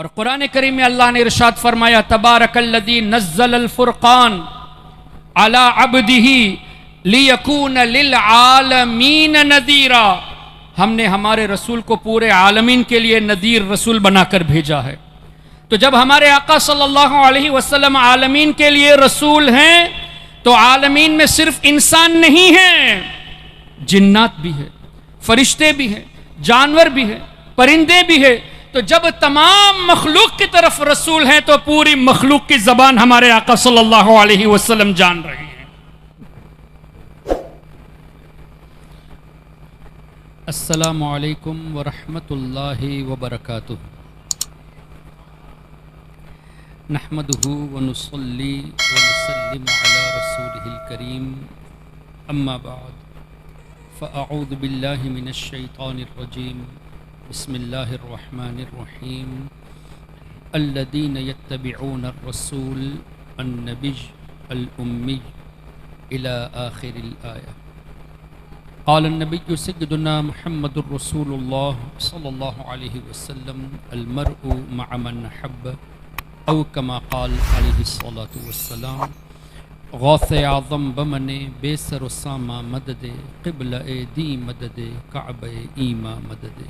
اور قرآن کریم میں اللہ نے ارشاد فرمایا تبارک الذی نزل الفرقان علی عبدہ لیکون للعالمین نذیرا، ہم نے ہمارے رسول کو پورے عالمین کے لیے نذیر رسول بنا کر بھیجا ہے۔ تو جب ہمارے آقا صلی اللہ علیہ وسلم عالمین کے لیے رسول ہیں تو عالمین میں صرف انسان نہیں ہیں، جنات بھی ہے، فرشتے بھی ہیں، جانور بھی ہیں، پرندے بھی ہیں۔ تو جب تمام مخلوق کی طرف رسول ہیں تو پوری مخلوق کی زبان ہمارے آقا صلی اللہ علیہ وسلم جان رہی ہیں۔ السلام علیکم ورحمۃ اللہ وبرکاتہ۔ نحمدہ ونصلی ونسلم علی رسولہ الکریم، اما بعد فاعوذ باللہ من الشیطان الرجیم، بسم اللہ الرحمن الرحیم۔ الذین یتبعون الرسول النبی الامی الی آخر الآیہ۔ قال النبی سیدنا محمد رسول اللہ صلی اللہ علیہ وسلم المرء مع من حب، او کما قال علیہ الصلاۃ والسلام۔ غوث اعظم بمن بے سر و سامہ مدد، قبلہ دی مدد، کعبہ ایما مدد۔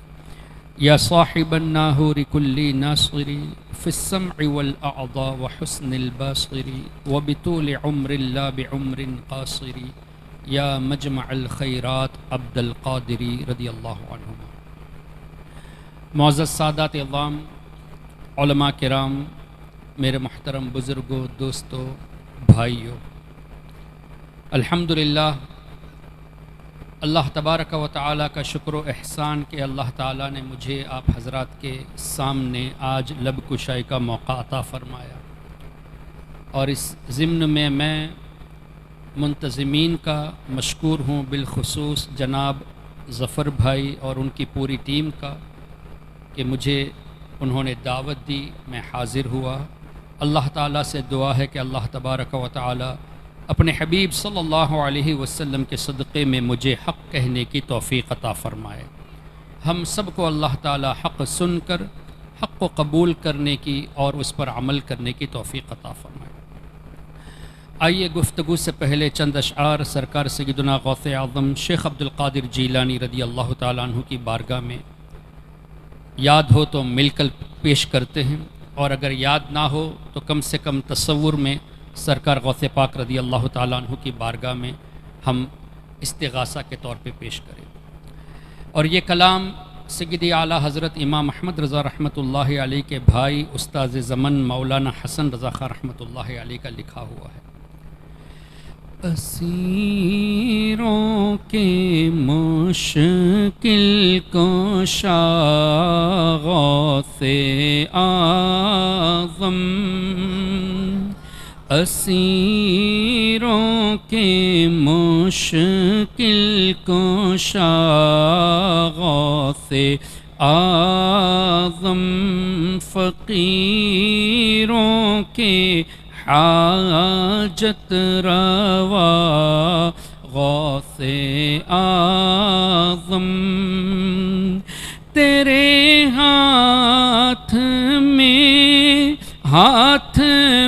یا صاحب الناہور کل ناصری، فی السمع والاعضاء وحسن الباصر، وبطول عمر لا بعمر قاصر، یا مجمع الخیرات عبد القادری رضی اللہ عنہما۔ معزز سادات اعظام، علماء کرام، میرے محترم بزرگوں، دوستوں، بھائیوں، الحمدللہ اللہ تبارک و تعالیٰ کا شکر و احسان کہ اللہ تعالیٰ نے مجھے آپ حضرات کے سامنے آج لب کشائی کا موقع عطا فرمایا، اور اس ضمن میں منتظمین کا مشکور ہوں، بالخصوص جناب ظفر بھائی اور ان کی پوری ٹیم کا کہ مجھے انہوں نے دعوت دی، میں حاضر ہوا۔ اللہ تعالیٰ سے دعا ہے کہ اللہ تبارک و تعالیٰ اپنے حبیب صلی اللہ علیہ وسلم کے صدقے میں مجھے حق کہنے کی توفیق عطا فرمائے۔ ہم سب کو اللہ تعالیٰ حق سن کر حق کو قبول کرنے کی اور اس پر عمل کرنے کی توفیق عطا فرمائے۔ آئیے گفتگو سے پہلے چند اشعار سرکار سیدنا غوث اعظم شیخ عبد القادر جیلانی رضی اللہ تعالیٰ عنہ کی بارگاہ میں یاد ہو تو مل کر پیش کرتے ہیں، اور اگر یاد نہ ہو تو کم سے کم تصور میں سرکار غوث پاک رضی اللہ تعالیٰ عنہ کی بارگاہ میں ہم استغاثہ کے طور پہ پیش کریں۔ اور یہ کلام سیدی اعلیٰ حضرت امام احمد رضا رحمۃ اللہ علیہ کے بھائی استاذ زمن مولانا حسن رضا خان رحمۃ اللہ علیہ کا لکھا ہوا ہے۔ اسیروں کے مشکل کشا غوث اعظم، اسیروں کے مشکل کشا غوث اعظم، فقیروں کے حاجت روا غوث اعظم، تیرے ہاتھ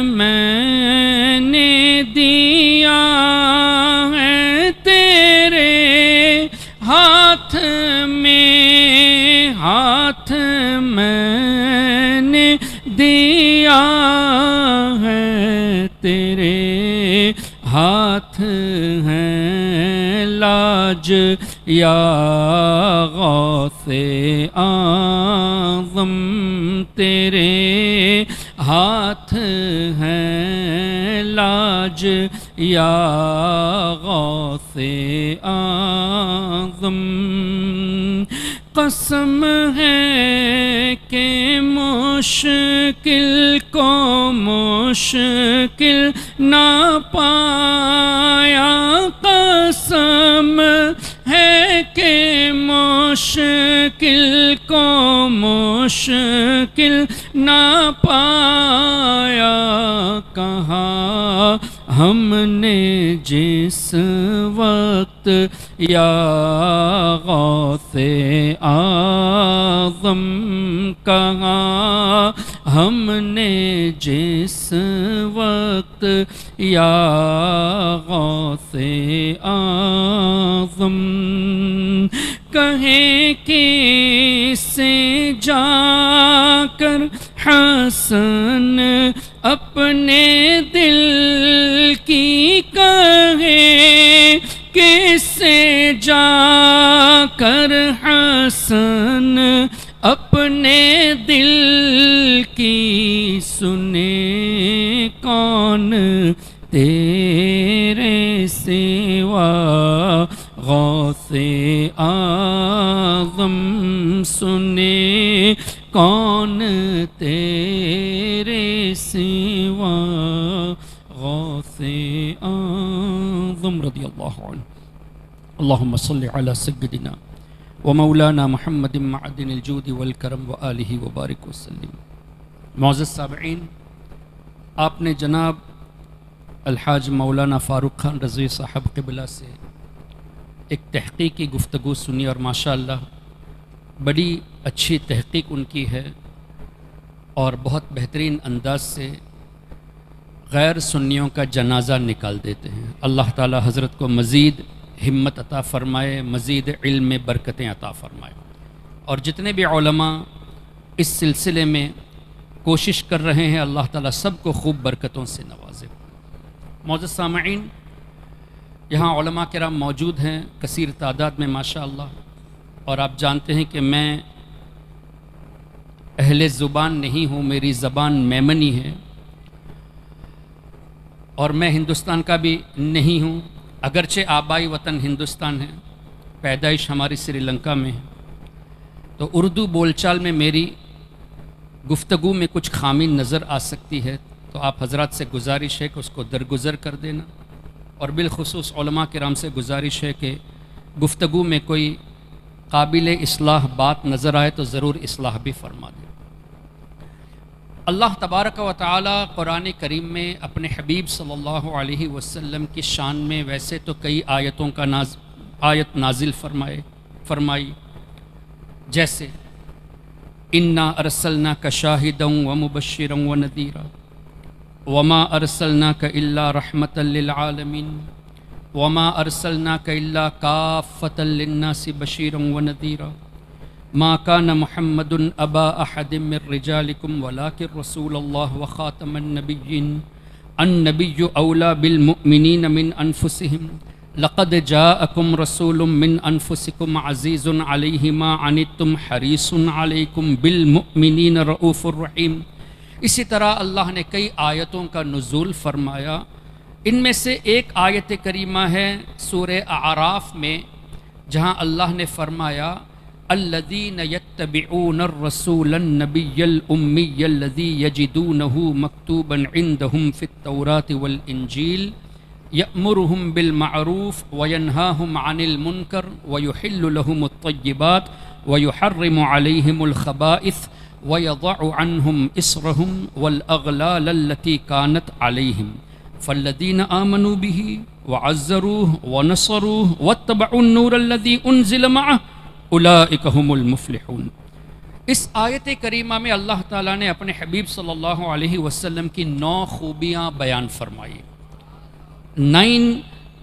میں نے دیا ہے، تیرے ہاتھ میں نے دیا ہے، تیرے ہاتھ ہیں لاج یا غوث اعظم، تیرے ہاتھ ہیں لاج یا غوث اعظم۔ قسم ہے کہ مشکل کو مشکل نہ پایا، قسم ہے کہ مشکل کو مشکل نہ پایا، کہا ہم نے جس وقت یا غوث اعظم، کہا نے جس وقت یا غوث اعظم کہیں کس سے جا کر حسن اپنے دل کی کہے، کس سے جا کر حسن اپنے دل کی سنے، کون تیرے سوا غوث اعظم سنے، کون تیرے سوا غوث اعظم رضی اللہ عنہ۔ اللہم صلی علی سیدنا ومولانا محمد معدن الجود والکرم وآلہ وبارک وسلم۔ معزز سامعین، آپ نے جناب الحاج مولانا فاروق خان رضوی صاحب قبلہ سے ایک تحقیقی گفتگو سنی، اور ماشاءاللہ بڑی اچھی تحقیق ان کی ہے، اور بہت بہترین انداز سے غیر سنیوں کا جنازہ نکال دیتے ہیں۔ اللہ تعالی حضرت کو مزید ہمت عطا فرمائے، مزید علم میں برکتیں عطا فرمائے، اور جتنے بھی علماء اس سلسلے میں کوشش کر رہے ہیں اللہ تعالیٰ سب کو خوب برکتوں سے نوازے۔ معزز سامعین، یہاں علماء کرام موجود ہیں کثیر تعداد میں ماشاءاللہ، اور آپ جانتے ہیں کہ میں اہل زبان نہیں ہوں، میری زبان میمنی ہے، اور میں ہندوستان کا بھی نہیں ہوں، اگرچہ آبائی وطن ہندوستان ہے، پیدائش ہماری سری لنکا میں ہے، تو اردو بول چال میں میری گفتگو میں کچھ خامی نظر آ سکتی ہے، تو آپ حضرات سے گزارش ہے کہ اس کو درگزر کر دینا، اور بالخصوص علماء کرام سے گزارش ہے کہ گفتگو میں کوئی قابل اصلاح بات نظر آئے تو ضرور اصلاح بھی فرما دیں۔ اللہ تبارک و تعالی قرآن کریم میں اپنے حبیب صلی اللہ علیہ وسلم کی شان میں ویسے تو کئی آیتوں کا آیت نازل فرمائی، جیسے انا ارسلناک شاہدا ومبشرا ونذیرا وما ارسلناک الا رحمتا للعالمین وما ارسلناک الا کافۃ للناس بشیرا ونذیرا ما كان محمد ابا احد من رجالكم ولكن رسول الله وخاتم النبيين النبي اولى بالمؤمنين من انفسهم لقد جاءكم رسول من انفسكم عزيز عليه ما عنتم حريص عليكم بالمؤمنين رؤوف رحيم۔ اسی طرح اللہ نے کئی آیتوں کا نزول فرمایا، ان میں سے ایک آیت کریمہ ہے سورہ اعراف میں، جہاں اللہ نے فرمایا الذين يتبعون الرسول النبي الأمي الذي يجدونه مكتوبا عندهم في التوراة والإنجيل يأمرهم بالمعروف وينهاهم عن المنكر ويحل لهم الطيبات ويحرم عليهم الخبائث ويضع عنهم إصرهم والأغلال التي كانت عليهم فالذين آمنوا به وعزروه ونصروه واتبعوا النور الذي أنزل معه اولئک هم المفلحون۔ اس آیت کریمہ میں اللہ تعالیٰ نے اپنے حبیب صلی اللہ علیہ وسلم کی 9 خوبیاں بیان فرمائی، 9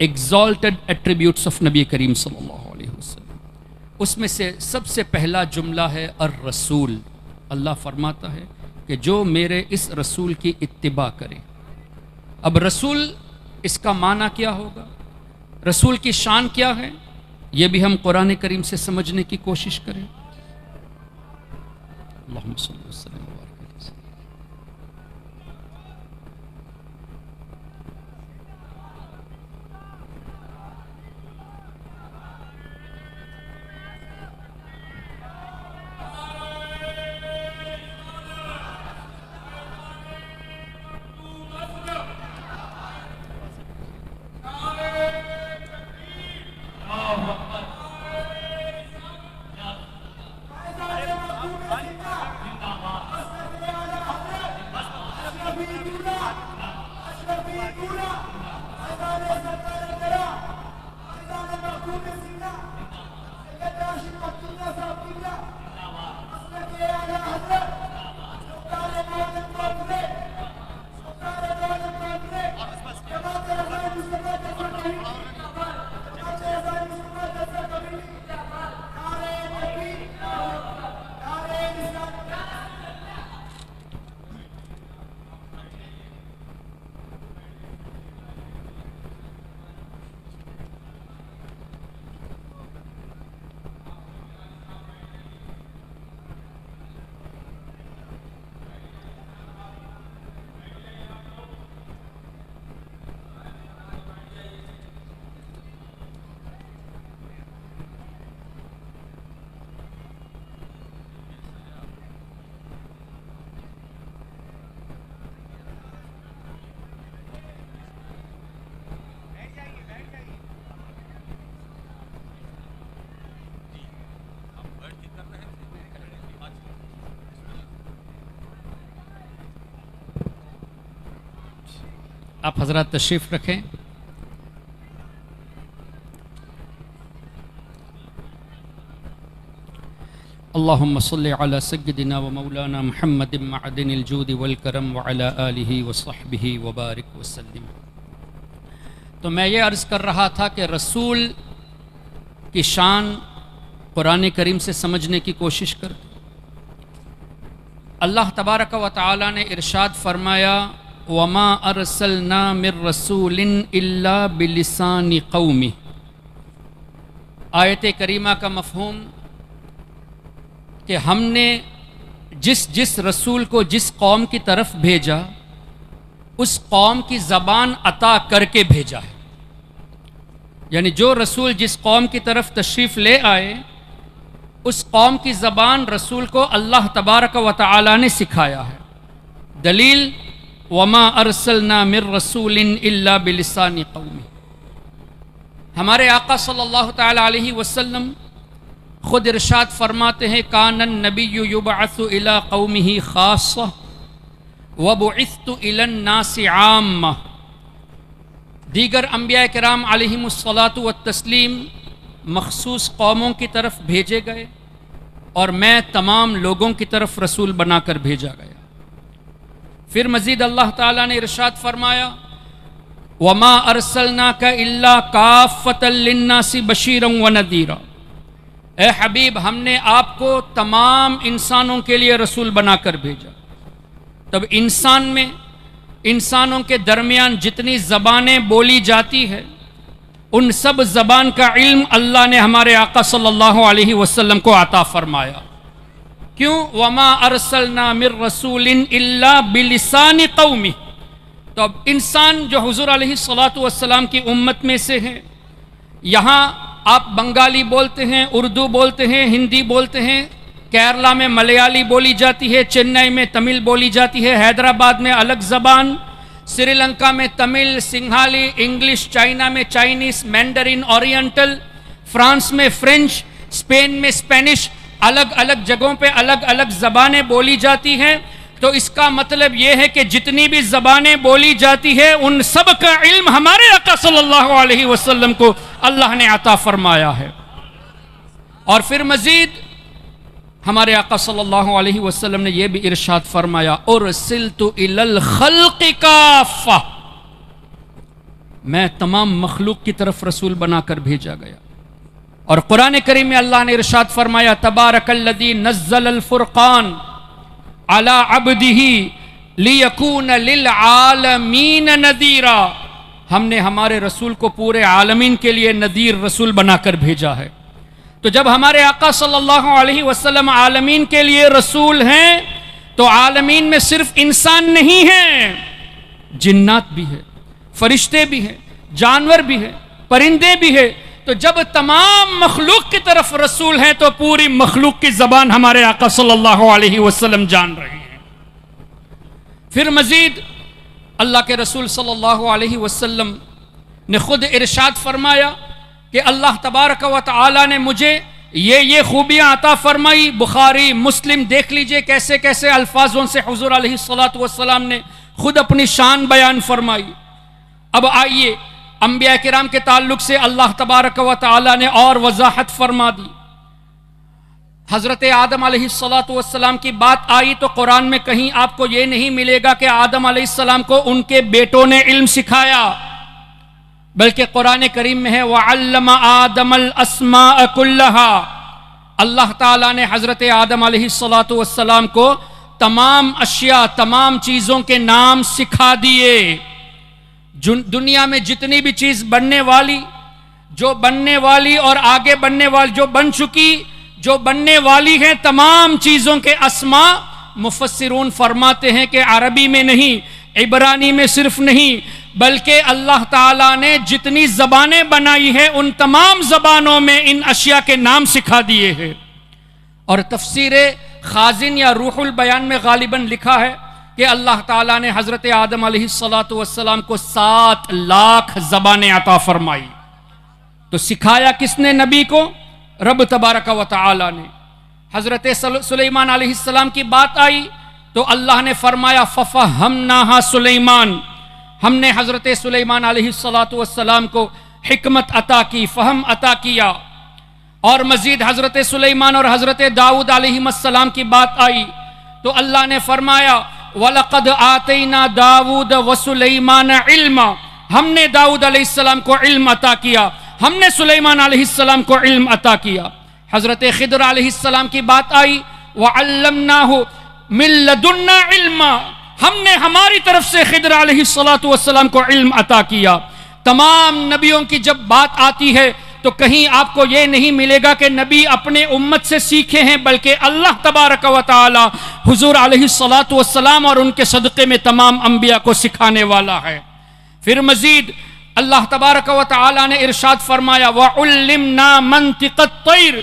ایگزالٹڈ ایٹریبیوٹس آف نبی کریم صلی اللہ علیہ وسلم۔ اس میں سے سب سے پہلا جملہ ہے الرسول۔ اللہ فرماتا ہے کہ جو میرے اس رسول کی اتباع کرے۔ اب رسول، اس کا معنی کیا ہوگا، رسول کی شان کیا ہے، یہ بھی ہم قرآن کریم سے سمجھنے کی کوشش کریں۔ اللہم صلی وسلم وبارک علیہ وسلم۔ آپ حضرات تشریف رکھیں۔ اللہم صلی علی سیدنا و مولانا محمد معدن الجود والکرم وعلی آلہ وصحبہ وبارک وسلم۔ تو میں یہ عرض کر رہا تھا کہ رسول کی شان قرآن کریم سے سمجھنے کی کوشش کرتے۔ اللہ تبارک و تعالی نے ارشاد فرمایا وما ارسلنا من رسول الا بلسان قومه۔ آیت کریمہ کا مفہوم کہ ہم نے جس رسول کو جس قوم کی طرف بھیجا اس قوم کی زبان عطا کر کے بھیجا ہے، یعنی جو رسول جس قوم کی طرف تشریف لے آئے اس قوم کی زبان رسول کو اللہ تبارک و تعالی نے سکھایا ہے۔ دلیل وما ارسلنا من رسول الا بلسان قومه۔ ہمارے آقا صلی اللہ تعالی علیہ وسلم خود ارشاد فرماتے ہیں کان النبی یبعث الی قومه خاصہ وبعثت الی الناس عامہ۔ دیگر انبیاء کرام علیہم الصلاۃ والتسلیم مخصوص قوموں کی طرف بھیجے گئے اور میں تمام لوگوں کی طرف رسول بنا کر بھیجا گیا۔ پھر مزید اللہ تعالیٰ نے ارشاد فرمایا وما ارسلناک الا کافۃ للناس بشیرا ونذیرا۔ اے حبیب ہم نے آپ کو تمام انسانوں کے لیے رسول بنا کر بھیجا۔ تب انسانوں کے درمیان جتنی زبانیں بولی جاتی ہے ان سب زبان کا علم اللہ نے ہمارے آقا صلی اللہ علیہ وسلم کو عطا فرمایا۔ کیوں؟ وما ارسلنا من رسول الا بلسان قومه۔ تو اب انسان جو حضور علیہ الصلوۃ والسلام کی امت میں سے ہے، یہاں آپ بنگالی بولتے ہیں، اردو بولتے ہیں، ہندی بولتے ہیں، کیرلا میں ملیالی بولی جاتی ہے، چنئی میں تمل بولی جاتی ہے، حیدرآباد میں الگ زبان، سری لنکا میں تمل، سنگھالی، انگلش، چائنا میں چائنیز، مینڈرین، اورینٹل، فرانس میں فرینچ، اسپین میں اسپینش، الگ الگ جگہوں پہ الگ الگ زبانیں بولی جاتی ہیں۔ تو اس کا مطلب یہ ہے کہ جتنی بھی زبانیں بولی جاتی ہے ان سب کا علم ہمارے آقا صلی اللہ علیہ وسلم کو اللہ نے عطا فرمایا ہے۔ اور پھر مزید ہمارے آقا صلی اللہ علیہ وسلم نے یہ بھی ارشاد فرمایا ارسلت الی الخلق کافہ، میں تمام مخلوق کی طرف رسول بنا کر بھیجا گیا۔ اور قرآن کریم میں اللہ نے ارشاد فرمایا تبارک الذی نزل الفرقان علی عبدہ لیکون للعالمین نذیرا۔ ہم نے ہمارے رسول کو پورے عالمین کے لیے نذیر رسول بنا کر بھیجا ہے۔ تو جب ہمارے آقا صلی اللہ علیہ وسلم عالمین کے لیے رسول ہیں تو عالمین میں صرف انسان نہیں ہیں، جنات بھی ہے، فرشتے بھی ہیں، جانور بھی ہیں، پرندے بھی ہیں۔ تو جب تمام مخلوق کی طرف رسول ہیں تو پوری مخلوق کی زبان ہمارے آقا صلی اللہ علیہ وسلم جان رہے ہیں۔ پھر مزید اللہ کے رسول صلی اللہ علیہ وسلم نے خود ارشاد فرمایا کہ اللہ تبارک و تعالی نے مجھے یہ خوبیاں عطا فرمائی۔ بخاری مسلم دیکھ لیجئے کیسے کیسے الفاظوں سے حضور علیہ الصلوۃ والسلام نے خود اپنی شان بیان فرمائی۔ اب آئیے انبیاء کرام کے تعلق سے اللہ تبارک و تعالی نے اور وضاحت فرما دی۔ حضرت آدم علیہ الصلوۃ والسلام کی بات آئی تو قرآن میں کہیں آپ کو یہ نہیں ملے گا کہ آدم علیہ السلام کو ان کے بیٹوں نے علم سکھایا، بلکہ قرآن کریم میں ہے وَعَلَّمَ آدَمَ الْأَسْمَاءَ كُلَّهَا۔ اللہ تعالیٰ نے حضرت آدم علیہ الصلوۃ والسلام کو تمام اشیاء، تمام چیزوں کے نام سکھا دیے۔ دنیا میں جتنی بھی چیز بننے والی، جو بننے والی اور آگے بننے والی، جو بن چکی، جو بننے والی ہیں، تمام چیزوں کے اسماء مفسرون فرماتے ہیں کہ عربی میں نہیں، عبرانی میں صرف نہیں، بلکہ اللہ تعالیٰ نے جتنی زبانیں بنائی ہیں ان تمام زبانوں میں ان اشیاء کے نام سکھا دیے ہیں۔ اور تفسیر خازن یا روح البیان میں غالباً لکھا ہے کہ اللہ تعالیٰ نے حضرت آدم علیہ الصلوۃ والسلام کو 7 لاکھ زبانیں عطا فرمائی۔ تو سکھایا کس نے نبی کو؟ رب تبارک و تعالی نے۔ حضرت سلیمان علیہ السلام کی بات آئی تو اللہ نے فرمایا فَفَهَّمْنَاهَا سلیمان، ہم نے حضرت سلیمان علیہ السلام کو حکمت عطا کی، فہم عطا کیا، اور مزید حضرت سلیمان اور حضرت داؤد علیہ السلام کی بات آئی تو اللہ نے فرمایا وَلَقَدْ آتَيْنَا دَاوُودَ وَسُلَيْمَانَ عِلْمًا، ہم نے داؤد علیہ السلام کو علم عطا کیا، ہم نے سلیمان علیہ السلام کو علم عطا کیا۔ حضرت خضر علیہ السلام کی بات آئی وَعَلَّمْنَاهُ مِن لَّدُنَّا عِلْمًا، ہم نے ہماری طرف سے خضر علیہ السلام کو علم عطا کیا۔ تمام نبیوں کی جب بات آتی ہے تو کہیں آپ کو یہ نہیں ملے گا کہ نبی اپنے امت سے سیکھے ہیں، بلکہ اللہ تبارک و تعالی حضور علیہ السلام اور ان کے صدقے میں تمام انبیاء کو سکھانے والا ہے۔ پھر مزید اللہ تبارک و تعالی نے ارشاد فرمایا وَعُلِّمْنَا مَنْطِقَ الطَّيْرِ،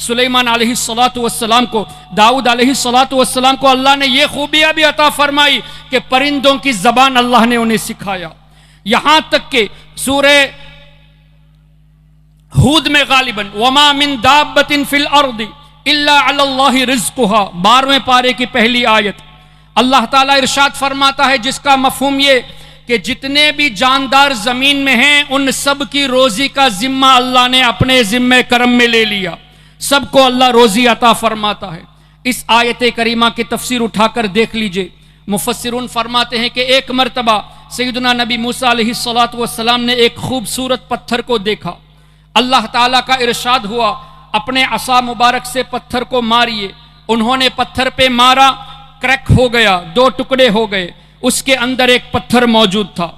سلیمان علیہ السلام کو، داؤد علیہ السلام کو اللہ نے یہ خوبیاں بھی عطا فرمائی کہ پرندوں کی زبان اللہ نے انہیں سکھایا، یہاں تک کہ سورہ ہود میں غالباً وَمَا مِن دَابَّةٍ فِي الْأَرْضِ إِلَّا عَلَى اللَّهِ رِزْقُهَا، 12ویں پارے کی پہلی آیت، اللہ تعالیٰ ارشاد فرماتا ہے جس کا مفہوم یہ کہ جتنے بھی جاندار زمین میں ہیں ان سب کی روزی کا ذمہ اللہ نے اپنے ذمہ کرم میں لے لیا، سب کو اللہ روزی عطا فرماتا ہے۔ اس آیت کریمہ کی تفسیر اٹھا کر دیکھ لیجئے، مفسرون فرماتے ہیں کہ ایک مرتبہ سیدنا نبی موسیٰ علیہ السلام نے ایک خوبصورت پتھر کو دیکھا، اللہ تعالیٰ کا ارشاد ہوا اپنے عصا مبارک سے پتھر کو ماریے، انہوں نے پتھر پہ مارا، کریک ہو گیا، 2 ٹکڑے ہو گئے، اس کے اندر ایک پتھر موجود تھا۔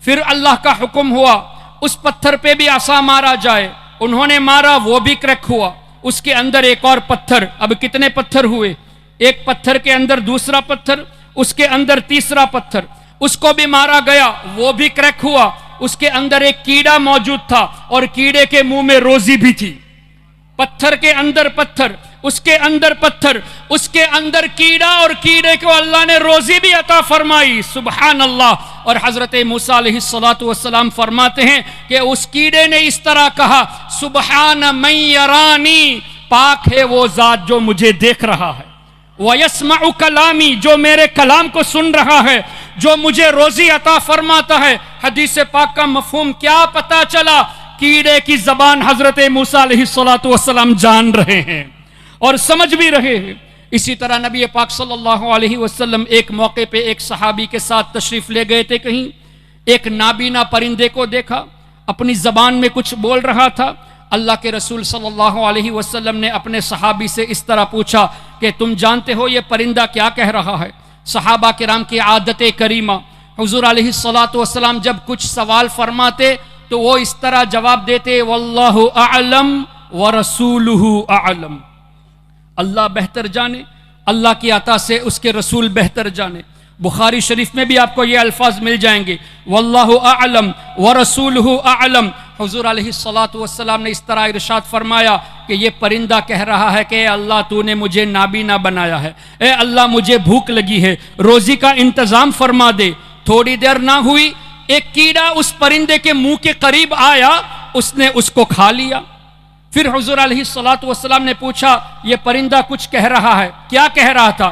پھر اللہ کا حکم ہوا اس پتھر پہ بھی عصا مارا جائے، انہوں نے مارا، وہ بھی کریک ہوا، اس کے اندر ایک اور پتھر، اب کتنے پتھر ہوئے؟ ایک پتھر کے اندر دوسرا پتھر، اس کے اندر تیسرا پتھر، اس کو بھی مارا گیا، وہ بھی کریک ہوا، اس کے اندر ایک کیڑا موجود تھا اور کیڑے کے منہ میں روزی بھی تھی۔ پتھر کے اندر پتھر، اس کے اندر پتھر، اس کے اندر کیڑا، اور کیڑے کو اللہ نے روزی بھی عطا فرمائی، سبحان اللہ۔ اور حضرت موسیٰ علیہ السلام فرماتے ہیں کہ اس کیڑے نے اس طرح کہا سبحان من یرانی، پاک ہے وہ ذات جو مجھے دیکھ رہا ہے، وَيَسْمَعُ کلامی، جو میرے کلام کو سن رہا ہے، جو مجھے روزی عطا فرماتا ہے۔ حدیث پاک کا مفہوم کیا پتا چلا؟ کیڑے کی زبان حضرت موسیٰ علیہ السلام جان رہے ہیں اور سمجھ بھی رہے ہیں۔ اسی طرح نبی پاک صلی اللہ علیہ وسلم ایک موقع پہ ایک صحابی کے ساتھ تشریف لے گئے تھے، کہیں ایک نابینا پرندے کو دیکھا، اپنی زبان میں کچھ بول رہا تھا۔ اللہ کے رسول صلی اللہ علیہ وسلم نے اپنے صحابی سے اس طرح پوچھا کہ تم جانتے ہو یہ پرندہ کیا کہہ رہا ہے؟ صحابہ کرام کی عادت کریمہ، حضور علیہ السلام جب کچھ سوال فرماتے تو وہ اس طرح جواب دیتے واللہ اعلم ورسولہ اعلم، اللہ بہتر جانے، اللہ کی عطا سے اس کے رسول بہتر جانے۔ بخاری شریف میں بھی آپ کو یہ الفاظ مل جائیں گے واللہ اعلم ورسولہ اعلم۔ حضور علیہ السلام نے اس طرح ارشاد فرمایا کہ یہ پرندہ کہہ رہا ہے کہ اے اللہ تو نے مجھے نابینا بنایا ہے، اے اللہ مجھے بھوک لگی ہے، روزی کا انتظام فرما دے۔ تھوڑی دیر نہ ہوئی ایک کیڑا اس پرندے کے منہ کے قریب آیا، اس نے اس کو کھا لیا۔ پھر حضور علیہ السلام نے پوچھا یہ پرندہ کچھ کہہ رہا ہے، کیا کہہ رہا تھا؟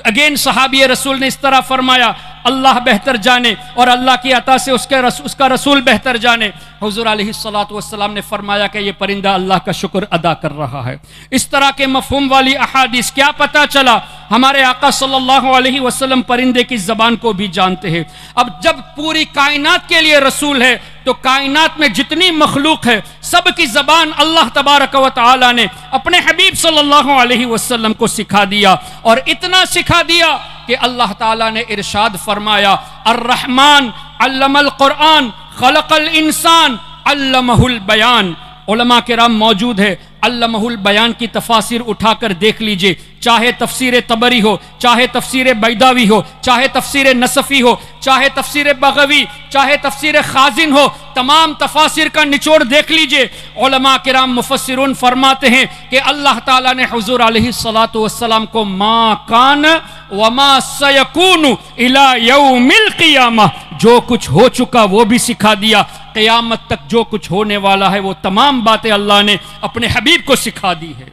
اگین صحابی رسول نے اس طرح فرمایا اللہ بہتر جانے اور اللہ کی عطا سے اس کا رسول بہتر جانے۔ حضور علیہ السلام نے فرمایا کہ یہ پرندہ اللہ کا شکر ادا کر رہا ہے۔ اس طرح کے مفہوم والی احادیث کیا پتہ چلا؟ ہمارے آقا صلی اللہ علیہ وسلم پرندے کی زبان کو بھی جانتے ہیں۔ اب جب پوری کائنات کے لیے رسول ہے تو کائنات میں جتنی مخلوق ہے سب کی زبان اللہ تبارک و تعالی نے اپنے حبیب صلی اللہ علیہ وسلم کو سکھا دیا، اور اتنا سکھا دیا کہ اللہ تعالیٰ نے ارشاد فرمایا الرحمن علم القرآن خلق الانسان علمہ البیان۔ علماء کرام موجود ہے، علمہ البیان کی تفاسیر اٹھا کر دیکھ لیجئے، چاہے تفسیر طبری ہو، چاہے تفسیر بیضاوی ہو، چاہے تفسیر نصفی ہو، چاہے تفسیر بغوی، چاہے تفسیر خازن ہو، تمام تفاسیر کا نچوڑ دیکھ لیجئے۔ علماء کرام مفسرون فرماتے ہیں کہ اللہ تعالیٰ نے حضور علیہ السلام کو ما کان وما سیکون الی یوم القیامہ، جو کچھ ہو چکا وہ بھی سکھا دیا، قیامت تک جو کچھ ہونے والا ہے وہ تمام باتیں اللہ نے اپنے حبیب کو سکھا دی ہے۔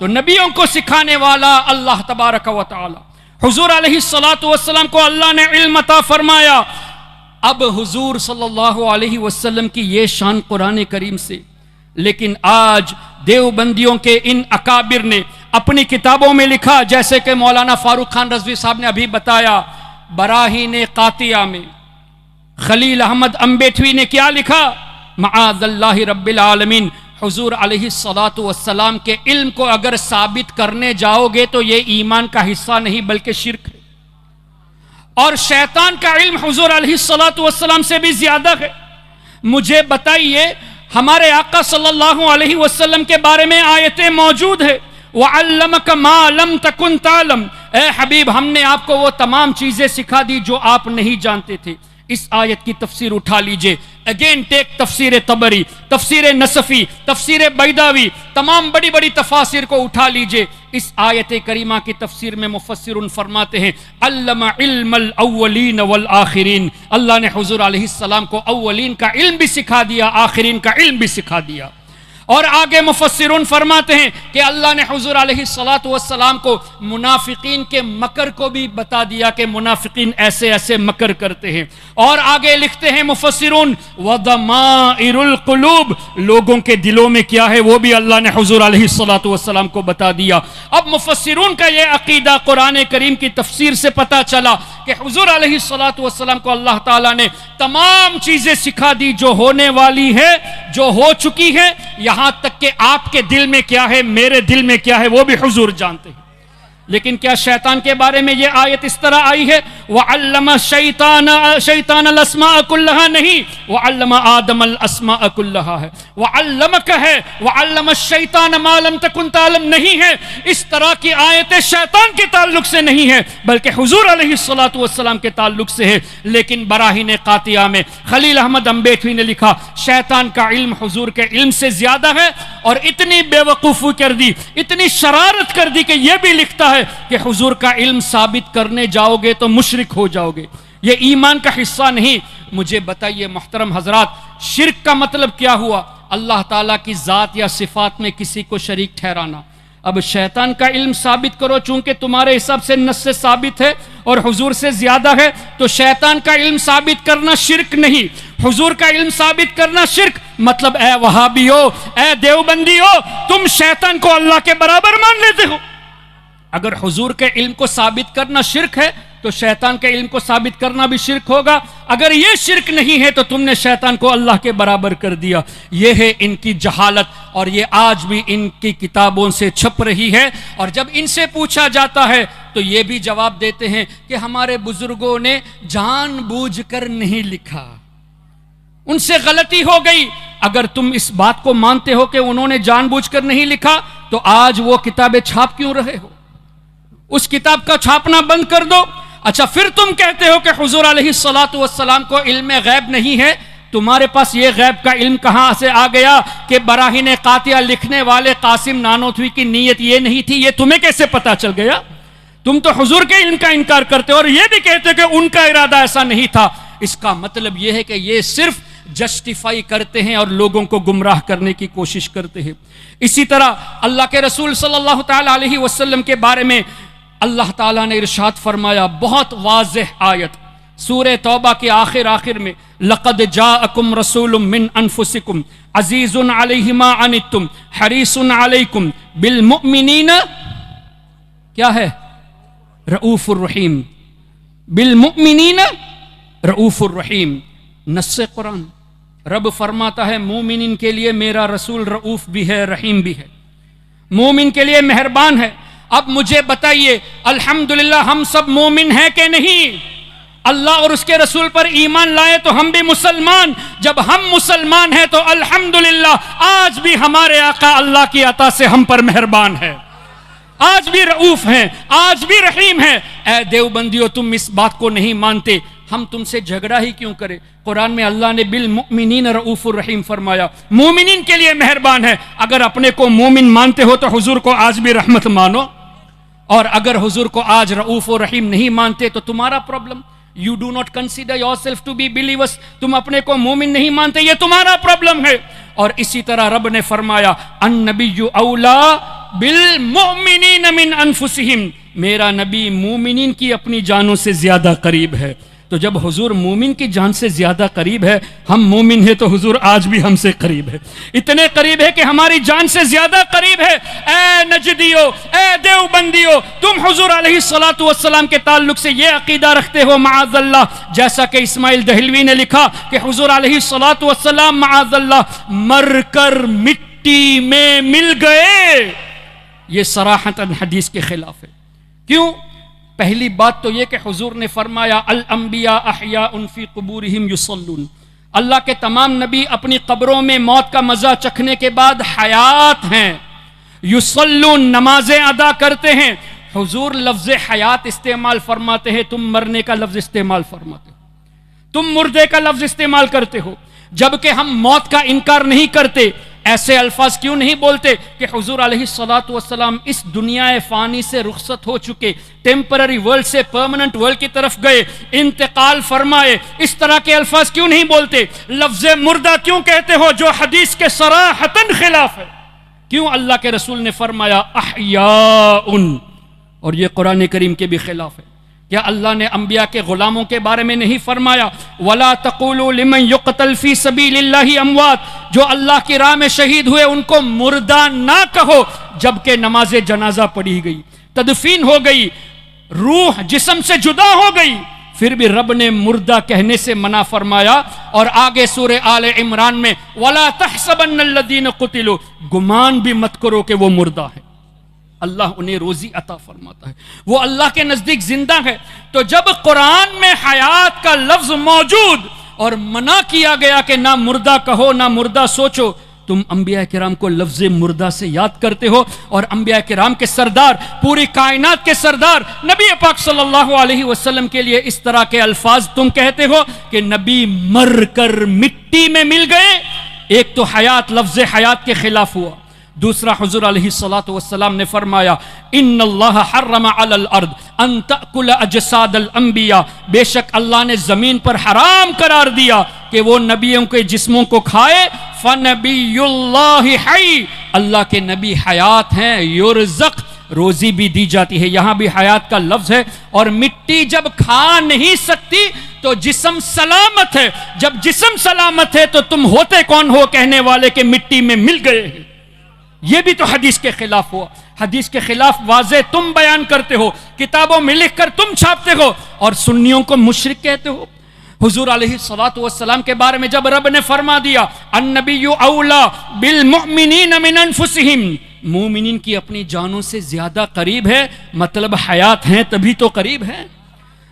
تو نبیوں کو سکھانے والا اللہ تبارک و تعالی، حضور علیہ السلام کو اللہ نے علم عطا فرمایا، اب حضور صلی اللہ علیہ وسلم کی یہ شان قرآن کریم سے، لیکن آج دیوبندیوں کے ان اکابر نے اپنی کتابوں میں لکھا، جیسے کہ مولانا فاروق خان رضوی صاحب نے ابھی بتایا، براہین قاطعہ میں خلیل احمد امبیٹوی نے کیا لکھا؟ معاذ اللہ رب العالمین، حضور علیہ الصلاۃ والسلام کے علم کو اگر ثابت کرنے جاؤ گے تو یہ ایمان کا حصہ نہیں بلکہ شرک ہے، اور شیطان کا علم حضور علیہ الصلاۃ والسلام سے بھی زیادہ ہے۔ مجھے بتائیے، ہمارے آقا صلی اللہ علیہ وسلم کے بارے میں آیتیں موجود ہے، وَعَلَّمَكَ مَا لَمْ تَكُنْ تَعْلَمْ، اے حبیب ہم نے آپ کو وہ تمام چیزیں سکھا دی جو آپ نہیں جانتے تھے۔ اس آیت کی تفسیر اٹھا لیجئے، اگین ٹیک تفسیر طبری، تفسیر نصفی، تفسیر بیضاوی، تمام بڑی بڑی تفاسیر کو اٹھا لیجئے۔ اس آیت کریمہ کی تفسیر میں مفسرون فرماتے ہیں، علم علم الاولین والآخرین، اللہ نے حضور علیہ السلام کو اولین کا علم بھی سکھا دیا، آخرین کا علم بھی سکھا دیا۔ اور آگے مفسرون فرماتے ہیں کہ اللہ نے حضور علیہ الصلاۃ والسلام کو منافقین کے مکر کو بھی بتا دیا کہ منافقین ایسے ایسے مکر کرتے ہیں۔ اور آگے لکھتے ہیں مفسرون، وَضَمَائِرُ الْقُلُوبِ، لوگوں کے دلوں میں کیا ہے وہ بھی اللہ نے حضور علیہ الصلاۃ والسلام کو بتا دیا۔ اب مفسرون کا یہ عقیدہ قرآن کریم کی تفسیر سے پتہ چلا کہ حضور علیہ الصلاۃ والسلام کو اللہ تعالیٰ نے تمام چیزیں سکھا دی جو ہونے والی ہے، جو ہو چکی ہے، یہاں تک کہ آپ کے دل میں کیا ہے، میرے دل میں کیا ہے، وہ بھی حضور جانتے ہیں۔ لیکن کیا شیطان کے بارے میں یہ آیت اس طرح آئی ہے وَعَلَّمَ شیطان الاسماء کلہا؟ نہیں، وَعَلَّمَ آدم الاسماء کلہا ہے، وَعَلَّمَكَ ہے، وَعَلَّمَ الشیطان ما لم تکن تعلم نہیں ہے۔ اس طرح کی آیتیں شیطان کے تعلق سے نہیں ہے بلکہ حضور علیہ الصلاۃ والسلام کے تعلق سے ہے۔ لیکن براہین قاطعہ میں خلیل احمد امبیٹوی نے لکھا، شیطان کا علم حضور کے علم سے زیادہ ہے، اور اتنی بے وقوفی کر دی، اتنی شرارت کر دی کہ یہ بھی لکھتا ہے کہ حضور کا علم ثابت کرنے جاؤ گے تو مشرک ہو جاؤ گے، یہ ایمان کا حصہ نہیں۔ مجھے بتائیے محترم حضرات، شرک کا مطلب کیا ہوا؟ اللہ تعالیٰ کی ذات یا صفات میں کسی کو شریک ٹھہرانا۔ اب شیطان کا علم ثابت کرو، چونکہ تمہارے حساب سے نص سے ثابت ہے اور حضور سے زیادہ ہے، تو شیطان کا علم ثابت کرنا شرک نہیں، حضور کا علم ثابت کرنا شرک۔ مطلب اے وہابیو، اے دیوبندیو، تم شیطان کو اللہ کے برابر مان لیتے ہو۔ اگر حضور کے علم کو ثابت کرنا شرک ہے تو شیطان کے علم کو ثابت کرنا بھی شرک ہوگا۔ اگر یہ شرک نہیں ہے تو تم نے شیطان کو اللہ کے برابر کر دیا۔ یہ ہے ان کی جہالت، اور یہ آج بھی ان کی کتابوں سے چھپ رہی ہے۔ اور جب ان سے پوچھا جاتا ہے تو یہ بھی جواب دیتے ہیں کہ ہمارے بزرگوں نے جان بوجھ کر نہیں لکھا، ان سے غلطی ہو گئی۔ اگر تم اس بات کو مانتے ہو کہ انہوں نے جان بوجھ کر نہیں لکھا تو آج وہ کتابیں چھاپ کیوں رہے ہو؟ اس کتاب کا چھاپنا بند کر دو۔ اچھا، پھر تم کہتے ہو کہ حضور علیہ الصلاۃ والسلام کو علم غیب نہیں ہے۔ تمہارے پاس یہ غیب کا علم کہاں سے آ گیا کہ براہین قاطعہ لکھنے والے قاسم نانوتوی کی نیت یہ نہیں تھی؟ یہ تمہیں کیسے پتا چل گیا؟ تم تو حضور کے علم کا انکار کرتے ہو اور یہ بھی کہتے ہو کہ ان کا ارادہ ایسا نہیں تھا۔ اس کا مطلب یہ ہے کہ یہ صرف جسٹیفائی کرتے ہیں اور لوگوں کو گمراہ کرنے کی کوشش کرتے ہیں۔ اسی طرح اللہ کے رسول صلی اللہ تعالی علیہ وسلم کے بارے میں اللہ تعالیٰ نے ارشاد فرمایا، بہت واضح آیت سورہ توبہ کے آخر میں، لَقَدْ جَاءَكُمْ رَسُولٌ مِّنْ أَنفُسِكُمْ عَزِيزٌ عَلَيْهِ مَا عَنِتُّمْ حَرِيصٌ عَلَيْكُمْ بِالْمُؤْمِنِينَ کیا ہے؟ رؤوف الرحیم، بالمؤمنین رؤوف الرحیم۔ نص قرآن، رب فرماتا ہے مومنین کے لیے میرا رسول رؤوف بھی ہے، رحیم بھی ہے، مومن کے لیے مہربان ہے۔ اب مجھے بتائیے، الحمدللہ ہم سب مومن ہیں کہ نہیں؟ اللہ اور اس کے رسول پر ایمان لائے تو ہم بھی مسلمان۔ جب ہم مسلمان ہیں تو الحمدللہ آج بھی ہمارے آقا اللہ کی عطا سے ہم پر مہربان ہے، آج بھی رؤوف ہیں، آج بھی رحیم ہیں۔ اے دیوبندیو، تم اس بات کو نہیں مانتے، ہم تم سے جھگڑا ہی کیوں کرے؟ قرآن میں اللہ نے بالمؤمنین رؤوف الرحیم فرمایا، مومنین کے لیے مہربان ہے۔ اگر اپنے کو مومن مانتے ہو تو حضور کو آج بھی رحمت مانو، اور اگر حضور کو آج رؤوف و رحیم نہیں مانتے تو تمہارا problem. You do not consider yourself to be believers، تم اپنے کو مومن نہیں مانتے، یہ تمہارا پرابلم ہے۔ اور اسی طرح رب نے فرمایا، النبی اولا بالمؤمنین من انفسہم، میرا نبی مومنین کی اپنی جانوں سے زیادہ قریب ہے۔ تو جب حضور مومن کی جان سے زیادہ قریب ہے، ہم مومن ہیں تو حضور آج بھی ہم سے قریب ہے، اتنے قریب ہے کہ ہماری جان سے زیادہ قریب ہے۔ اے نجدیو، اے دیوبندیو، تم حضور علیہ الصلوۃ کے تعلق سے یہ عقیدہ رکھتے ہو معاذ اللہ، جیسا کہ اسماعیل دہلوی نے لکھا کہ حضور علیہ الصلوۃ معاذ اللہ مر کر مٹی میں مل گئے، یہ صراحتاً حدیث کے خلاف ہے۔ کیوں؟ پہلی بات تو یہ کہ حضور نے فرمایا الانبیاء احیاء فی قبورہم یصلون، اللہ کے تمام نبی اپنی قبروں میں موت کا مزہ چکھنے کے بعد حیات ہیں، یصلون نمازیں ادا کرتے ہیں۔ حضور لفظ حیات استعمال فرماتے ہیں، تم مرنے کا لفظ استعمال فرماتے ہو، تم مردے کا لفظ استعمال کرتے ہو، جبکہ ہم موت کا انکار نہیں کرتے۔ ایسے الفاظ کیوں نہیں بولتے کہ حضور علیہ الصلوۃ اس دنیا فانی سے رخصت ہو چکے، ٹیمپرری ورلڈ سے پرماننٹ ورلڈ کی طرف گئے، انتقال فرمائے؟ اس طرح کے الفاظ کیوں نہیں بولتے؟ لفظ مردہ کیوں کہتے ہو جو حدیث کے صراحتاً خلاف ہے؟ کیوں اللہ کے رسول نے فرمایا احیاء، اور یہ قرآن کریم کے بھی خلاف ہے؟ کیا اللہ نے انبیاء کے غلاموں کے بارے میں نہیں فرمایا وَلَا تَقُولُوا لِمَنْ يُقْتَلْ فِي سَبِيلِ اللَّهِ اموات، جو اللہ کی راہ میں شہید ہوئے ان کو مردہ نہ کہو، جبکہ نماز جنازہ پڑھی گئی، تدفین ہو گئی، روح جسم سے جدا ہو گئی، پھر بھی رب نے مردہ کہنے سے منع فرمایا۔ اور آگے سورہ آل عمران میں وَلَا تَحْسَبَنَّ الَّذِينَ قُتِلُوا، گمان بھی مت کرو کہ وہ مردہ ہیں، اللہ انہیں روزی عطا فرماتا ہے، وہ اللہ کے نزدیک زندہ ہے۔ تو جب قرآن میں حیات کا لفظ موجود اور منع کیا گیا کہ نہ مردہ کہو نہ مردہ سوچو، تم انبیاء کرام کو لفظ مردہ سے یاد کرتے ہو، اور انبیاء کرام کے سردار، پوری کائنات کے سردار نبی پاک صلی اللہ علیہ وسلم کے لیے اس طرح کے الفاظ تم کہتے ہو کہ نبی مر کر مٹی میں مل گئے۔ ایک تو حیات، لفظ حیات کے خلاف ہوا، دوسرا حضور علیہ الصلوۃ نے فرمایا ان اللہ حرم علی الارض ان تأکل اجساد الانبیاء، بے شک اللہ نے زمین پر حرام قرار دیا کہ وہ نبیوں کے جسموں کو کھائے۔ فنبی اللہ حی، اللہ کے نبی حیات ہیں، یرزق، روزی بھی دی جاتی ہے، یہاں بھی حیات کا لفظ ہے۔ اور مٹی جب کھا نہیں سکتی تو جسم سلامت ہے، جب جسم سلامت ہے تو تم ہوتے کون ہو کہنے والے کہ مٹی میں مل گئے ہیں؟ یہ بھی تو حدیث کے خلاف ہوا۔ حدیث کے خلاف واضح تم بیان کرتے ہو، کتابوں میں لکھ کر تم چھاپتے ہو، اور سنیوں کو مشرک کہتے ہو۔ حضور علیہ الصلوۃ کے بارے میں جب رب نے فرما دیا النبی اولا بالمؤمنین من انفسہم، مومنین کی اپنی جانوں سے زیادہ قریب ہے، مطلب حیات ہیں تبھی تو قریب ہے،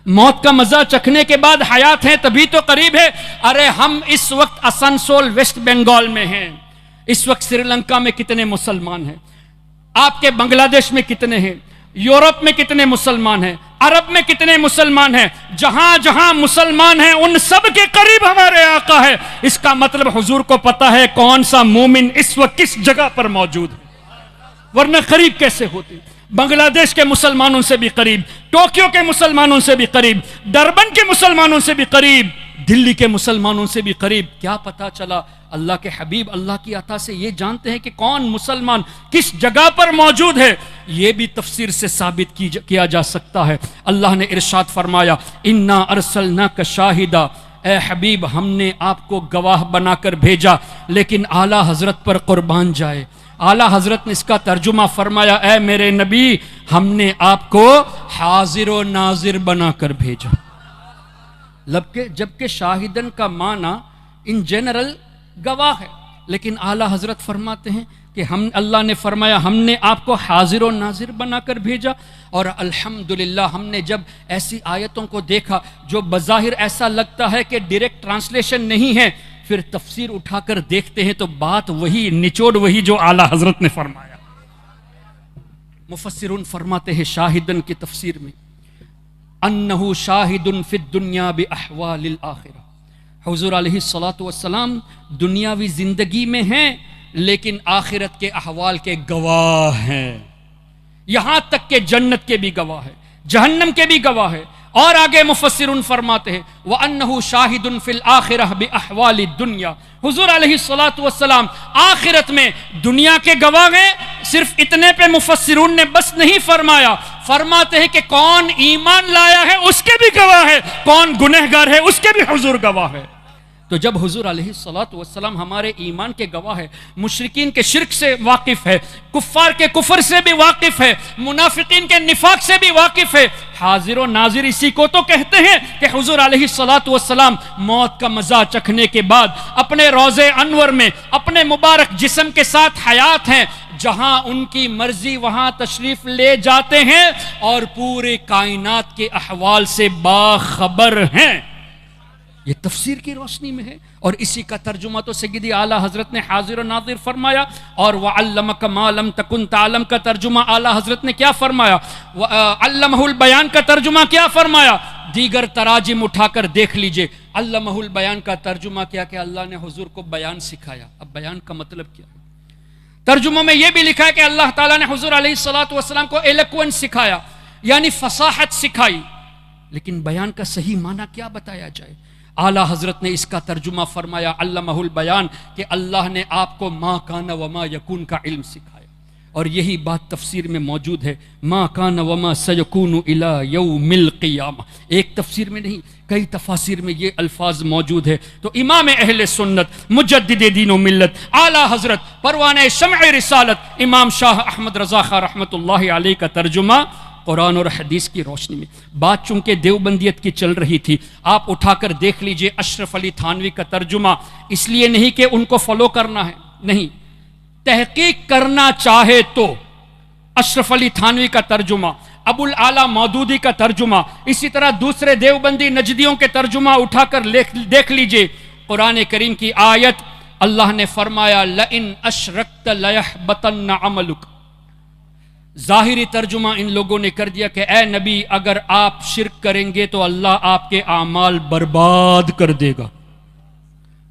موت کا مزہ چکھنے کے بعد حیات ہیں تبھی تو قریب ہے۔ ارے ہم اس وقت آسنسول ویسٹ بنگال میں ہیں، اس وقت سری لنکا میں کتنے مسلمان ہیں، آپ کے بنگلہ دیش میں کتنے ہیں، یورپ میں کتنے مسلمان ہیں، عرب میں کتنے مسلمان ہیں، جہاں جہاں مسلمان ہیں ان سب کے قریب ہمارے آقا ہے۔ اس کا مطلب حضور کو پتا ہے کون سا مومن اس وقت کس جگہ پر موجود ہے، ورنہ قریب کیسے ہوتے؟ بنگلہ دیش کے مسلمانوں سے بھی قریب، ٹوکیو کے مسلمانوں سے بھی قریب، ڈربن کے مسلمانوں سے بھی قریب، دلی کے مسلمانوں سے بھی قریب۔ کیا پتا چلا؟ اللہ کے حبیب اللہ کی عطا سے یہ جانتے ہیں کہ کون مسلمان کس جگہ پر موجود ہے۔ یہ بھی تفسیر سے ثابت کیا جا سکتا ہے۔ اللہ نے ارشاد فرمایا انا ارسلناک شاہدا، اے حبیب ہم نے آپ کو گواہ بنا کر بھیجا، لیکن اعلیٰ حضرت پر قربان جائے۔ اعلیٰ حضرت نے اس کا ترجمہ فرمایا اے میرے نبی ہم نے آپ کو حاضر و ناظر بنا کر بھیجا، جبکہ شاہدن کا معنی ان جنرل گواہ ہے، لیکن اعلیٰ حضرت فرماتے ہیں کہ اللہ نے فرمایا ہم نے آپ کو حاضر و ناظر بنا کر بھیجا۔ اور الحمدللہ ہم نے جب ایسی آیتوں کو دیکھا جو بظاہر ایسا لگتا ہے کہ ڈائریکٹ ٹرانسلیشن نہیں ہے، پھر تفسیر اٹھا کر دیکھتے ہیں تو بات وہی، نچوڑ وہی جو اعلیٰ حضرت نے فرمایا۔ مفسرون فرماتے ہیں شاہدن کی تفسیر میں انہو شاہد فی الدنیا باحوال الآخرہ، حضور علیہ الصلوۃ دنیاوی زندگی میں ہیں لیکن آخرت کے احوال کے گواہ ہیں، یہاں تک کہ جنت کے بھی گواہ ہے، جہنم کے بھی گواہ ہے۔ اور آگے مفسرون فرماتے ہیں وَأَنَّهُ شَاهِدٌ فِي الْآخِرَةِ بِأَحْوَالِ الدُّنْيَا، حضور علیہ الصلوۃ آخرت میں دنیا کے گواہ ہیں، صرف اتنے پہ مفسرون نے بس نہیں فرمایا، فرماتے ہیں کہ کون ایمان لایا ہے اس کے بھی گواہ ہے، کون گنہگار ہے اس کے بھی حضور گواہ ہے۔ تو جب حضور علیہ الصلوۃ والسلام ہمارے ایمان کے گواہ ہے، مشرکین کے شرک سے واقف ہے، کفار کے کفر سے بھی واقف ہے، منافقین کے نفاق سے بھی واقف ہے، حاضر و ناظر اسی کو تو کہتے ہیں کہ حضور علیہ الصلوۃ والسلام موت کا مزہ چکھنے کے بعد اپنے روضے انور میں اپنے مبارک جسم کے ساتھ حیات ہیں، جہاں ان کی مرضی وہاں تشریف لے جاتے ہیں اور پورے کائنات کے احوال سے باخبر ہیں۔ یہ تفسیر کی روشنی میں ہے، اور اسی کا ترجمہ تو سیدی اعلیٰ حضرت نے حاضر و ناظر فرمایا، اور وَعَلَّمَكَ مَا لَمْ تَكُنْ تَعْلَمْ کا ترجمہ اعلیٰ حضرت نے کیا فرمایا، عَلَّمَهُ الْبَيَانَ کا ترجمہ کیا فرمایا، دیگر تراجم اٹھا کر دیکھ لیجئے۔ عَلَّمَهُ الْبَيَانَ کا ترجمہ کیا کہ اللہ نے حضور کو بیان سکھایا۔ اب بیان کا مطلب کیا ہے؟ ترجموں میں یہ بھی لکھا ہے کہ اللہ تعالیٰ نے حضور علیہ الصلوۃ والسلام کو ایلوکوینس سکھایا، یعنی فصاحت سکھائی، لیکن بیان کا صحیح معنی کیا بتایا جائے؟ اعلیٰ حضرت نے اس کا ترجمہ فرمایا علمہ البیان، کہ اللہ نے آپ کو ما کان وما یکون کا علم سکھایا، اور یہی بات تفسیر میں موجود ہے، ما کان وما سیکون الی یوم القیامہ۔ ایک تفسیر میں نہیں، کئی تفاسیر میں یہ الفاظ موجود ہے۔ تو امام اہل سنت، مجدد دین و ملت، اعلیٰ حضرت پروانہ شمع رسالت امام شاہ احمد رضا خاں رحمۃ اللہ علیہ کا ترجمہ قرآن اور حدیث کی روشنی میں۔ بات چونکہ دیوبندیت کی چل رہی تھی، آپ اٹھا کر دیکھ لیجئے اشرف علی تھانوی کا ترجمہ، اس لیے نہیں کہ ان کو فالو کرنا ہے، نہیں، تحقیق کرنا چاہے تو اشرف علی تھانوی کا ترجمہ، ابو الاعلیٰ مودودی کا ترجمہ، اسی طرح دوسرے دیوبندی نجدیوں کے ترجمہ اٹھا کر دیکھ لیجئے۔ قرآن کریم کی آیت، اللہ نے فرمایا لئن اشرکت لیحبطن عملک، ظاہری ترجمہ ان لوگوں نے کر دیا کہ اے نبی اگر آپ شرک کریں گے تو اللہ آپ کے اعمال برباد کر دے گا۔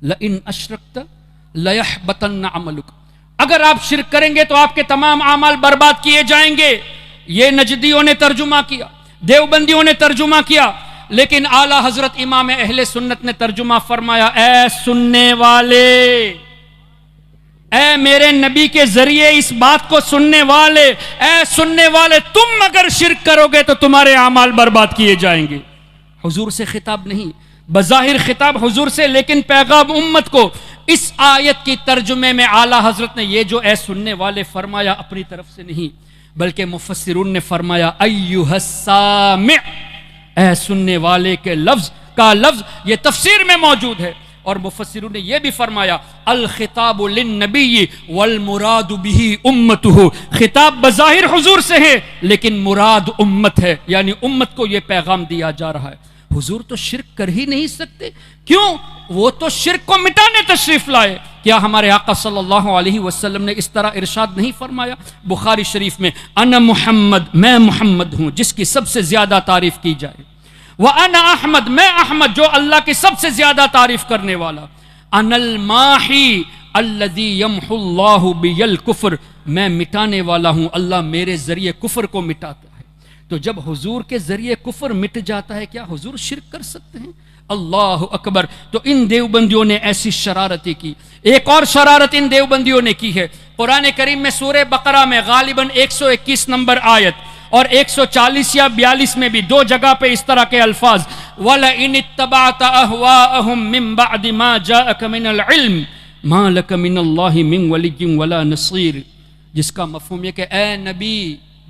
لئن اشرکت لیحبطن عملک، اگر آپ شرک کریں گے تو آپ کے تمام اعمال برباد کیے جائیں گے۔ یہ نجدیوں نے ترجمہ کیا، دیوبندیوں نے ترجمہ کیا، لیکن اعلیٰ حضرت امام اہل سنت نے ترجمہ فرمایا اے سننے والے، اے میرے نبی کے ذریعے اس بات کو سننے والے، اے سننے والے، تم اگر شرک کرو گے تو تمہارے اعمال برباد کیے جائیں گے۔ حضور سے خطاب نہیں، بظاہر خطاب حضور سے، لیکن پیغام امت کو۔ اس آیت کی ترجمے میں اعلیٰ حضرت نے یہ جو اے سننے والے فرمایا اپنی طرف سے نہیں، بلکہ مفسرون نے فرمایا ایھا السامع، اے سننے والے کے لفظ یہ تفسیر میں موجود ہے۔ اور مفسرون نے یہ بھی فرمایا الخطاب للنبی والمراد به امته، خطاب بظاہر حضور سے ہے لیکن مراد امت ہے، یعنی امت کو یہ پیغام دیا جا رہا ہے۔ حضور تو شرک کر ہی نہیں سکتے، کیوں؟ وہ تو شرک کو مٹانے تشریف لائے۔ کیا ہمارے آقا صلی اللہ علیہ وسلم نے اس طرح ارشاد نہیں فرمایا بخاری شریف میں، انا محمد، میں محمد ہوں جس کی سب سے زیادہ تعریف کی جائے، وَأَنَا احمد، میں احمد جو اللہ کی سب سے زیادہ تعریف کرنے والا، اَنَا الْمَاحِي الَّذِي يَمْحُ اللَّهُ بِيَ الْكُفْرِ، میں مٹانے والا ہوں، اللہ میرے ذریعے کفر کو مٹاتا ہے۔ تو جب حضور کے ذریعے کفر مٹ جاتا ہے، کیا حضور شرک کر سکتے ہیں؟ اللہ اکبر۔ تو ان دیوبندیوں نے ایسی شرارتیں کی۔ ایک اور شرارت ان دیوبندیوں نے کی ہے، قرآن کریم میں سورہ بقرہ میں غالباً 121 نمبر آیت اور 140 یا 42 میں بھی دو جگہ پہ اس طرح کے الفاظ، وَلَئِنِ اتَّبَعْتَ أَهْوَاءَهُم مِّن بَعْدِ مَا جَاءَكَ مِنَ الْعِلْمِ مَا لَكَ مِنَ اللَّهِ مِن وَلِيٍّ وَلَا نَصِيرٍ، جس کا مفہوم یہ کہ اے نبی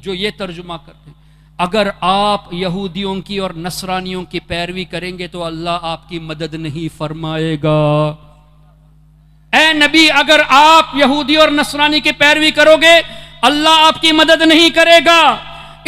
جو یہ ترجمہ کرتے ہیں، اگر آپ یہودیوں کی اور نصرانیوں کی پیروی کریں گے تو اللہ آپ کی مدد نہیں فرمائے گا۔ اے نبی اگر آپ یہودی اور نصرانی کی پیروی کرو گے اللہ آپ کی مدد نہیں کرے گا۔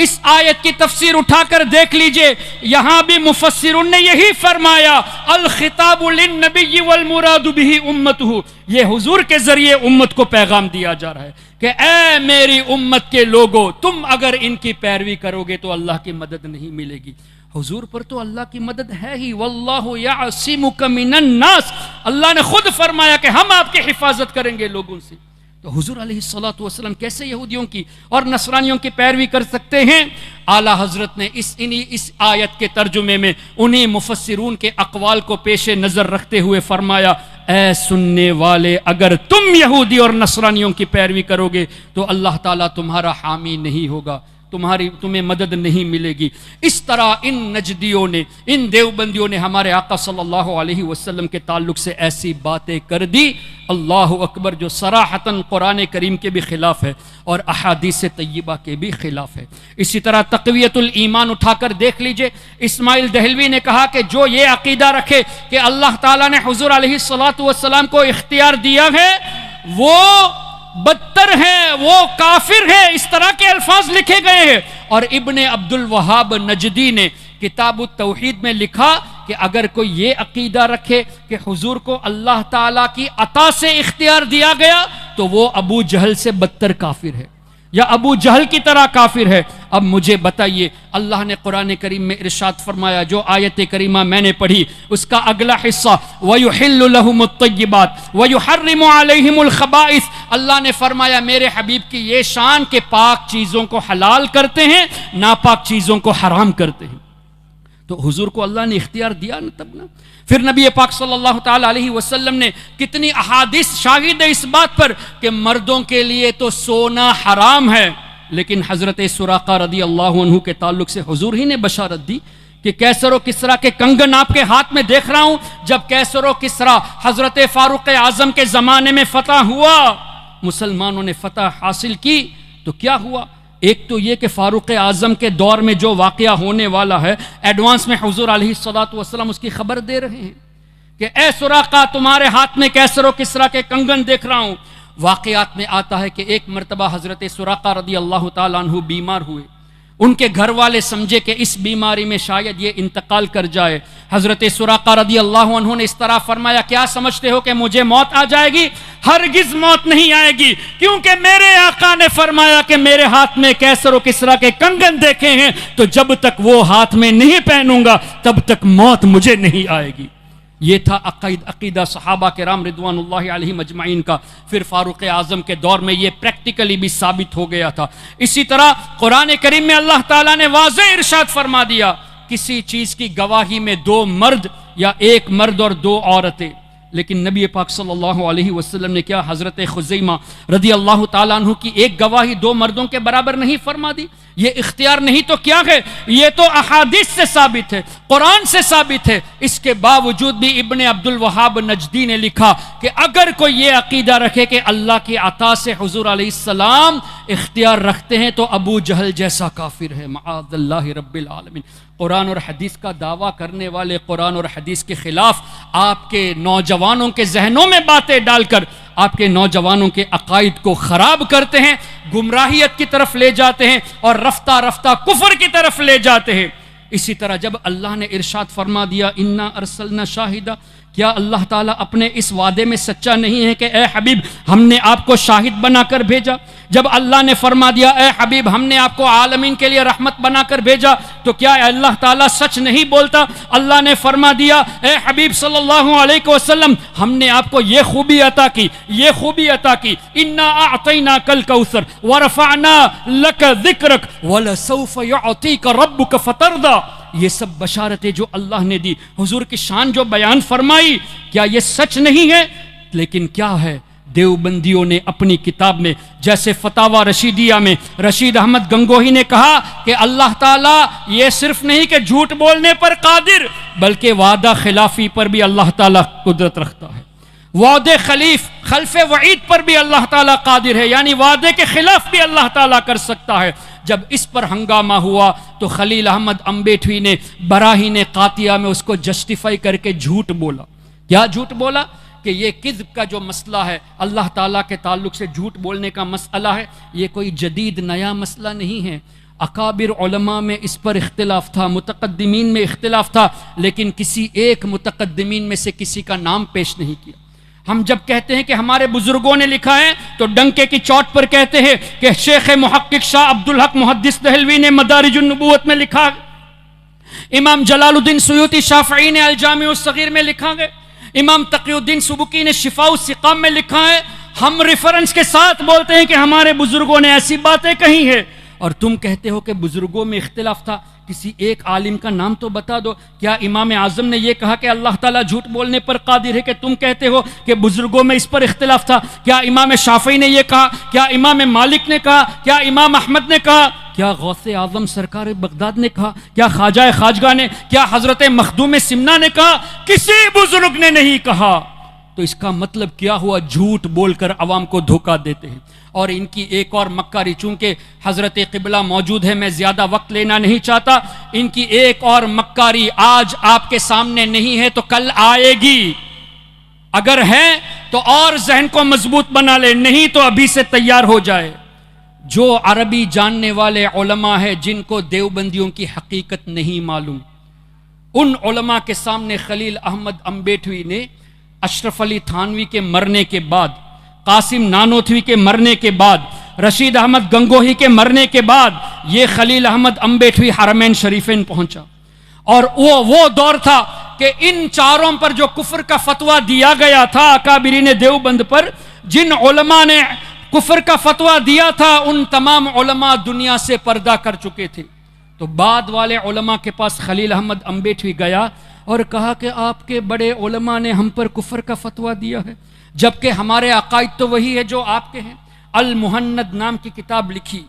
اس آیت کی تفسیر اٹھا کر دیکھ لیجئے، یہاں بھی مفسرون نے یہی فرمایا الخطاب للنبی والمراد به امته، یہ حضور کے ذریعے امت کو پیغام دیا جا رہا ہے کہ اے میری امت کے لوگوں، تم اگر ان کی پیروی کرو گے تو اللہ کی مدد نہیں ملے گی۔ حضور پر تو اللہ کی مدد ہے ہی، واللہ یعصمک من الناس، اللہ نے خود فرمایا کہ ہم آپ کی حفاظت کریں گے لوگوں سے۔ تو حضور علیہ الصلوۃ والسلام کیسے یہودیوں کی اور نصرانیوں کی پیروی کر سکتے ہیں؟ اعلیٰ حضرت نے اس آیت کے ترجمے میں انہی مفسرون کے اقوال کو پیش نظر رکھتے ہوئے فرمایا اے سننے والے اگر تم یہودی اور نصرانیوں کی پیروی کرو گے تو اللہ تعالیٰ تمہارا حامی نہیں ہوگا، تمہیں مدد نہیں ملے گی۔ اس طرح ان نجدیوں نے، ان دیوبندیوں نے ہمارے آقا صلی اللہ علیہ وسلم کے تعلق سے ایسی باتیں کر دی، اللہ اکبر، جو صراحتاً قرآن کریم کے بھی خلاف ہے اور احادیث طیبہ کے بھی خلاف ہے۔ اسی طرح تقویت الایمان اٹھا کر دیکھ لیجئے، اسماعیل دہلوی نے کہا کہ جو یہ عقیدہ رکھے کہ اللہ تعالیٰ نے حضور علیہ الصلاۃ کو اختیار دیا ہے وہ بدتر ہے، وہ کافر ہے، اس طرح کے الفاظ لکھے گئے ہیں۔ اور ابن عبد الوہاب نجدی نے کتاب التوحید میں لکھا کہ اگر کوئی یہ عقیدہ رکھے کہ حضور کو اللہ تعالیٰ کی عطا سے اختیار دیا گیا تو وہ ابو جہل سے بدتر کافر ہے یا ابو جہل کی طرح کافر ہے۔ اب مجھے بتائیے، اللہ نے قرآن کریم میں ارشاد فرمایا، جو آیت کریمہ میں نے پڑھی اس کا اگلا حصہ وَيُحِلُّ لَهُمُ الطَّيِّبَاتِ وَيُحَرِّمُ عَلَيْهِمُ الْخَبَائِثِ، اللہ نے فرمایا میرے حبیب کی یہ شان کہ پاک چیزوں کو حلال کرتے ہیں، ناپاک چیزوں کو حرام کرتے ہیں۔ تو حضور کو اللہ نے اختیار دیا نا تب نا۔ پھر نبی پاک صلی اللہ تعالی علیہ وسلم نے کتنی احادیث شاہد ہے اس بات پر کہ مردوں کے لیے تو سونا حرام ہے، لیکن حضرت سراقہ رضی اللہ عنہ کے تعلق سے حضور ہی نے بشارت دی کہ کیسر و کسریٰ کے کنگن آپ کے ہاتھ میں دیکھ رہا ہوں۔ جب کیسر و کسریٰ حضرت فاروق اعظم کے زمانے میں فتح ہوا، مسلمانوں نے فتح حاصل کی، تو کیا ہوا؟ ایک تو یہ کہ فاروق اعظم کے دور میں جو واقعہ ہونے والا ہے ایڈوانس میں حضور علیہ السلام اس کی خبر دے رہے ہیں کہ اے سراقہ تمہارے ہاتھ میں کیسر و کسریٰ کے کنگن دیکھ رہا ہوں۔ واقعات میں آتا ہے کہ ایک مرتبہ حضرت سراقہ رضی اللہ تعالیٰ عنہ بیمار ہوئے، ان کے گھر والے سمجھے کہ اس بیماری میں شاید یہ انتقال کر جائے۔ حضرت سراقہ رضی اللہ عنہ نے اس طرح فرمایا، کیا سمجھتے ہو کہ مجھے موت آ جائے گی؟ ہرگز موت نہیں آئے گی، کیونکہ میرے آقا نے فرمایا کہ میرے ہاتھ میں کیسر و کسریٰ کے کنگن دیکھے ہیں، تو جب تک وہ ہاتھ میں نہیں پہنوں گا تب تک موت مجھے نہیں آئے گی۔ یہ تھا عقیدہ صحابہ کرام رضوان اللہ علیہم اجمعین کا۔ پھر فاروق اعظم کے دور میں یہ پریکٹیکلی بھی ثابت ہو گیا تھا۔ اسی طرح قرآن کریم میں اللہ تعالیٰ نے واضح ارشاد فرما دیا، کسی چیز کی گواہی میں 2 مرد یا 1 مرد اور 2 عورتیں، لیکن نبی پاک صلی اللہ علیہ وسلم نے کیا حضرت خزیمہ رضی اللہ تعالیٰ عنہ کی 1 گواہی 2 مردوں کے برابر نہیں فرما دی؟ یہ اختیار نہیں تو کیا ہے؟ یہ تو احادیث سے ثابت ہے، قرآن سے ثابت ہے۔ اس کے باوجود بھی ابن عبد الوہاب نجدی نے لکھا کہ اگر کوئی یہ عقیدہ رکھے کہ اللہ کی عطا سے حضور علیہ السلام اختیار رکھتے ہیں تو ابو جہل جیسا کافر ہے، معاذ اللہ رب العالمین۔ قرآن اور حدیث کا دعویٰ کرنے والے قرآن اور حدیث کے خلاف آپ کے نوجوانوں کے ذہنوں میں باتیں ڈال کر آپ کے نوجوانوں کے عقائد کو خراب کرتے ہیں، گمراہیت کی طرف لے جاتے ہیں اور رفتہ رفتہ کفر کی طرف لے جاتے ہیں۔ اسی طرح جب اللہ نے ارشاد فرما دیا انا ارسلنا شاہدہ، کیا اللہ تعالیٰ اپنے اس وعدے میں سچا نہیں ہے کہ اے حبیب ہم نے آپ کو شاہد بنا کر بھیجا؟ جب اللہ نے فرما دیا اے حبیب ہم نے آپ کو عالمین کے لیے رحمت بنا کر بھیجا، تو کیا اللہ تعالیٰ سچ نہیں بولتا؟ اللہ نے فرما دیا اے حبیب صلی اللہ علیہ وسلم ہم نے آپ کو یہ خوبی عطا کی، یہ خوبی عطا کی، انا اعطیناک الکوثر ورفعنا لک ذکرک ولسوف یعطیک ربک فترضی۔ یہ سب بشارتیں جو اللہ نے دی، حضور کی شان جو بیان فرمائی، کیا یہ سچ نہیں ہے؟ لیکن کیا ہے، دیوبندیوں نے اپنی کتاب میں جیسے فتاوی رشیدیہ میں رشید احمد گنگوہی نے کہا کہ اللہ تعالیٰ یہ صرف نہیں کہ جھوٹ بولنے پر قادر بلکہ وعدہ خلافی پر بھی اللہ تعالیٰ قدرت رکھتا ہے، وعدے خلف وعید پر بھی اللہ تعالیٰ قادر ہے، یعنی وعدے کے خلاف بھی اللہ تعالیٰ کر سکتا ہے۔ جب اس پر ہنگامہ ہوا تو خلیل احمد امبیٹوی نے براہین قاطعہ میں اس کو جسٹیفائی کر کے جھوٹ بولا۔ کیا جھوٹ بولا؟ کہ یہ کذب کا جو مسئلہ ہے، اللہ تعالیٰ کے تعلق سے جھوٹ بولنے کا مسئلہ ہے، یہ کوئی جدید نیا مسئلہ نہیں ہے۔ اکابر علماء میں اس پر اختلاف تھا، متقدمین میں اختلاف تھا، لیکن کسی ایک متقدمین میں سے کسی کا نام پیش نہیں کیا۔ ہم جب کہتے ہیں کہ ہمارے بزرگوں نے لکھا ہے تو ڈنکے کی چوٹ پر کہتے ہیں کہ شیخ محقق شاہ عبدالحق محدث دہلوی نے مدارج النبوت میں لکھا، امام جلال الدین سیوطی شافعی نے الجامع الصغیر میں لکھا ہے، امام تقی الدین سبکی نے شفاء السقام میں لکھا ہے۔ ہم ریفرنس کے ساتھ بولتے ہیں کہ ہمارے بزرگوں نے ایسی باتیں کہی ہیں، اور تم کہتے ہو کہ بزرگوں میں اختلاف تھا، کسی ایک عالم کا نام تو بتا دو۔ کیا امام اعظم نے یہ کہا کہ اللہ تعالیٰ جھوٹ بولنے پر قادر ہے کہ تم کہتے ہو کہ بزرگوں میں اس پر اختلاف تھا؟ کیا امام شافعی نے یہ کہا؟ کیا امام مالک نے کہا؟ کیا امام احمد نے کہا؟ کیا غوث اعظم سرکار بغداد نے کہا؟ کیا خواجہ خواجگاہ نے؟ کیا حضرت مخدوم سمنا نے کہا؟ کسی بزرگ نے نہیں کہا۔ تو اس کا مطلب کیا ہوا؟ جھوٹ بول کر عوام کو دھوکہ دیتے ہیں۔ اور ان کی ایک اور مکاری، چونکہ حضرت قبلہ موجود ہے میں زیادہ وقت لینا نہیں چاہتا، ان کی ایک اور مکاری آج آپ کے سامنے نہیں ہے تو کل آئے گی۔ اگر ہے تو اور ذہن کو مضبوط بنا لے، نہیں تو ابھی سے تیار ہو جائے۔ جو عربی جاننے والے علماء ہیں جن کو دیوبندیوں کی حقیقت نہیں معلوم، ان علماء کے سامنے خلیل احمد امبیٹوی نے اشرف علی تھانوی کے مرنے کے بعد، قاسم نانوتوی کے مرنے کے بعد، رشید احمد گنگوہی کے مرنے کے بعد یہ خلیل احمد امبیٹوی حرمین شریفین پہنچا۔ اور وہ دور تھا کہ ان چاروں پر جو کفر کا فتویٰ دیا گیا تھا، اکابرین دیوبند پر جن علماء نے کفر کا فتویٰ دیا تھا، ان تمام علماء دنیا سے پردہ کر چکے تھے۔ تو بعد والے علماء کے پاس خلیل احمد امبیٹوی گیا اور کہا کہ آپ کے بڑے علماء نے ہم پر کفر کا فتویٰ دیا ہے، جبکہ ہمارے عقائد تو وہی ہے جو آپ کے ہیں۔ المہند نام کی کتاب لکھی،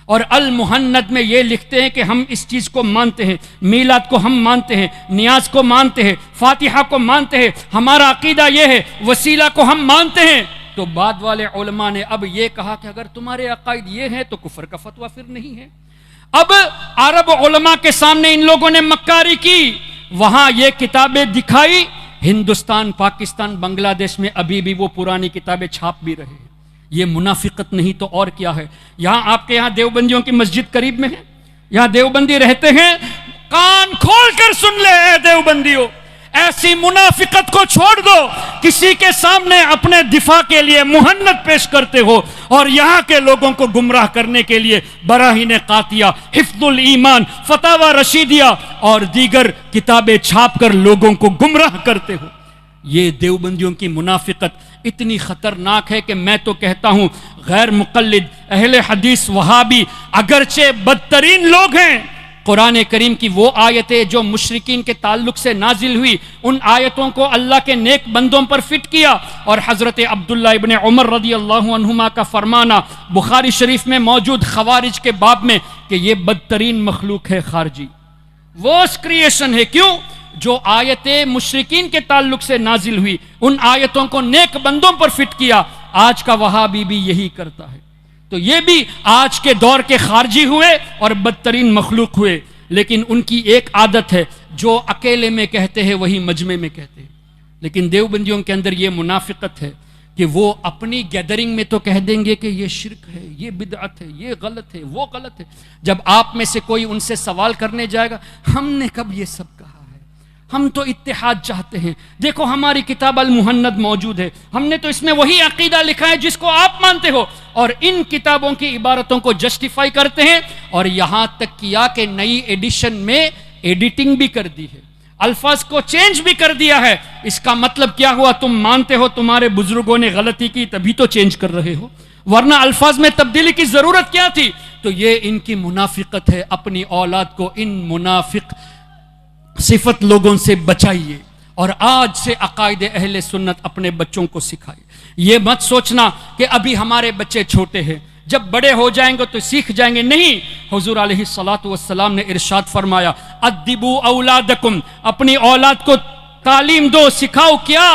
اور المہند میں یہ لکھتے ہیں کہ ہم اس چیز کو مانتے ہیں، میلاد کو ہم مانتے ہیں، نیاز کو مانتے ہیں، فاتحہ کو مانتے ہیں، ہمارا عقیدہ یہ ہے، وسیلہ کو ہم مانتے ہیں۔ تو بعد والے علماء نے اب یہ کہا کہ اگر تمہارے عقائد یہ ہے تو کفر کا فتویٰ پھر نہیں ہے۔ اب عرب علماء کے سامنے ان لوگوں نے مکاری کی، وہاں یہ کتابیں دکھائی، ہندوستان، پاکستان، بنگلہ دیش میں ابھی بھی وہ پرانی کتابیں چھاپ بھی رہے ہیں۔ یہ منافقت نہیں تو اور کیا ہے؟ یہاں آپ کے یہاں دیوبندیوں کی مسجد قریب میں ہے، یہاں دیوبندی رہتے ہیں، کان کھول کر سن لے اے دیوبندیوں، ایسی منافقت کو چھوڑ دو۔ کسی کے سامنے اپنے دفاع کے لیے مہند پیش کرتے ہو اور یہاں کے لوگوں کو گمراہ کرنے کے لیے براہین قاطیہ، حفظ الایمان، فتاوی رشیدیہ اور دیگر کتابیں چھاپ کر لوگوں کو گمراہ کرتے ہو۔ یہ دیوبندیوں کی منافقت اتنی خطرناک ہے کہ میں تو کہتا ہوں غیر مقلد اہل حدیث وہابی اگرچہ بدترین لوگ ہیں، قرآن کریم کی وہ آیتیں جو مشرکین کے تعلق سے نازل ہوئی، ان آیتوں کو اللہ کے نیک بندوں پر فٹ کیا، اور حضرت عبداللہ ابن عمر رضی اللہ عنہما کا فرمانا بخاری شریف میں موجود خوارج کے باب میں کہ یہ بدترین مخلوق ہے خارجی، ورسٹ کریشن ہے۔ کیوں؟ جو آیتیں مشرکین کے تعلق سے نازل ہوئی ان آیتوں کو نیک بندوں پر فٹ کیا۔ آج کا وہابی بھی یہی کرتا ہے۔ تو یہ بھی آج کے دور کے خارجی ہوئے اور بدترین مخلوق ہوئے، لیکن ان کی ایک عادت ہے، جو اکیلے میں کہتے ہیں وہی مجمع میں کہتے ہیں۔ لیکن دیوبندیوں کے اندر یہ منافقت ہے کہ وہ اپنی گیدرنگ میں تو کہہ دیں گے کہ یہ شرک ہے، یہ بدعت ہے، یہ غلط ہے، وہ غلط ہے۔ جب آپ میں سے کوئی ان سے سوال کرنے جائے گا، ہم نے کب یہ سب کہا؟ ہم تو اتحاد چاہتے ہیں، دیکھو ہماری کتاب المہند موجود ہے، ہم نے تو اس میں وہی عقیدہ لکھا ہے جس کو آپ مانتے ہو، اور ان کتابوں کی عبارتوں کو جسٹیفائی کرتے ہیں، اور یہاں تک کیا کہ نئی ایڈیشن میں ایڈیٹنگ بھی کر دی ہے، الفاظ کو چینج بھی کر دیا ہے۔ اس کا مطلب کیا ہوا؟ تم مانتے ہو تمہارے بزرگوں نے غلطی کی تبھی تو چینج کر رہے ہو، ورنہ الفاظ میں تبدیلی کی ضرورت کیا تھی؟ تو یہ ان کی منافقت ہے۔ اپنی اولاد کو ان منافق صفت لوگوں سے بچائیے، اور آج سے عقائد اہل سنت اپنے بچوں کو سکھائیے۔ یہ مت سوچنا کہ ابھی ہمارے بچے چھوٹے ہیں، جب بڑے ہو جائیں گے تو سیکھ جائیں گے، نہیں۔ حضور علیہ الصلاۃ والسلام نے ارشاد فرمایا، ادبوا اولادکم، اپنی اولاد کو تعلیم دو، سکھاؤ کیا؟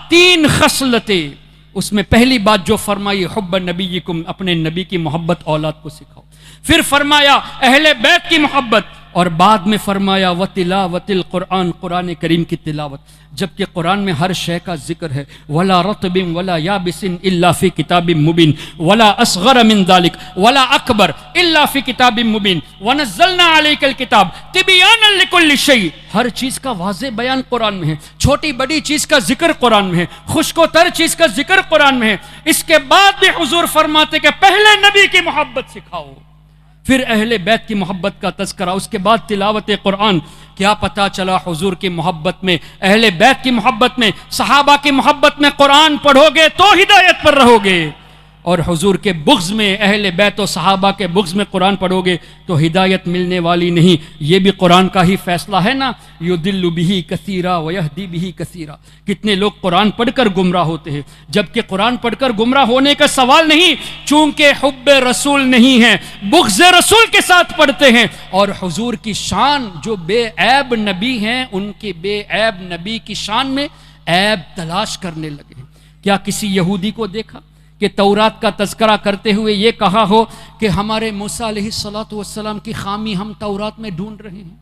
3 خصلتیں۔ اس میں پہلی بات جو فرمائی، حب نبیکم، اپنے نبی کی محبت اولاد کو سکھاؤ۔ پھر فرمایا اہل بیت کی محبت، اور بعد میں فرمایا وتلاوت القرآن، قرآن کریم کی تلاوت، جبکہ قرآن میں ہر شے کا ذکر ہے، ولا رطب ولا یابس الا فی کتاب مبین، ولا اصغر من ذلک ولا اکبر الا فی کتاب مبین، ونزلنا علیک الکتاب تبیانا لکل شیء، ہر چیز کا واضح بیان قرآن میں ہے، چھوٹی بڑی چیز کا ذکر قرآن میں ہے، خشک و تر چیز کا ذکر قرآن میں ہے۔ اس کے بعد بھی حضور فرماتے کہ پہلے نبی کی محبت سکھاؤ، پھر اہل بیت کی محبت کا تذکرہ، اس کے بعد تلاوت قرآن۔ کیا پتا چلا حضور کی محبت میں، اہل بیت کی محبت میں، صحابہ کی محبت میں قرآن پڑھو گے تو ہدایت پر رہو گے، اور حضور کے بغض میں، اہل بیت و صحابہ کے بغض میں قرآن پڑھو گے تو ہدایت ملنے والی نہیں۔ یہ بھی قرآن کا ہی فیصلہ ہے نا، یضل بہ کثیرا ویہدی بہ کثیرا۔ کتنے لوگ قرآن پڑھ کر گمراہ ہوتے ہیں، جبکہ قرآن پڑھ کر گمراہ ہونے کا سوال نہیں، چونکہ حب رسول نہیں ہے، بغض رسول کے ساتھ پڑھتے ہیں، اور حضور کی شان جو بے عیب نبی ہیں، ان کے بے عیب نبی کی شان میں عیب تلاش کرنے لگے ہیں۔ کیا کسی یہودی کو دیکھا کہ تورات کا تذکرہ کرتے ہوئے یہ کہا ہو کہ ہمارے موسیٰ علیہ السلام کی خامی ہم تورات میں ڈھونڈ رہے ہیں؟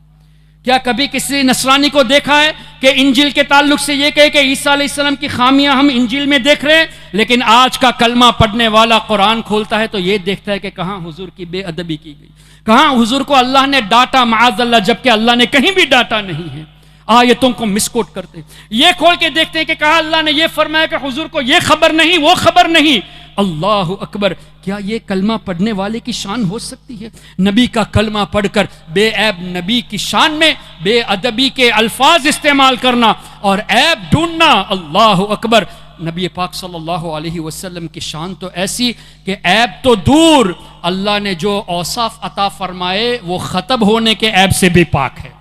کیا کبھی کسی نصرانی کو دیکھا ہے کہ انجیل کے تعلق سے یہ کہے کہ عیسیٰ علیہ السلام کی خامیاں ہم انجیل میں دیکھ رہے ہیں؟ لیکن آج کا کلمہ پڑھنے والا قرآن کھولتا ہے تو یہ دیکھتا ہے کہ کہاں حضور کی بے ادبی کی گئی، کہاں حضور کو اللہ نے ڈانٹا معاذ اللہ، جبکہ اللہ نے کہیں بھی ڈانٹا نہیں ہے۔ آیتوں کو مسکوٹ کرتے، یہ کھول کے دیکھتے ہیں کہ کہا اللہ نے یہ فرمایا کہ حضور کو یہ خبر نہیں، وہ خبر نہیں۔ اللہ اکبر! کیا یہ کلمہ پڑھنے والے کی شان ہو سکتی ہے؟ نبی کا کلمہ پڑھ کر بے عیب نبی کی شان میں بے ادبی کے الفاظ استعمال کرنا اور عیب ڈھونڈنا، اللہ اکبر! نبی پاک صلی اللہ علیہ وسلم کی شان تو ایسی کہ عیب تو دور، اللہ نے جو اوصاف عطا فرمائے وہ ختم ہونے کے عیب سے بھی پاک ہے۔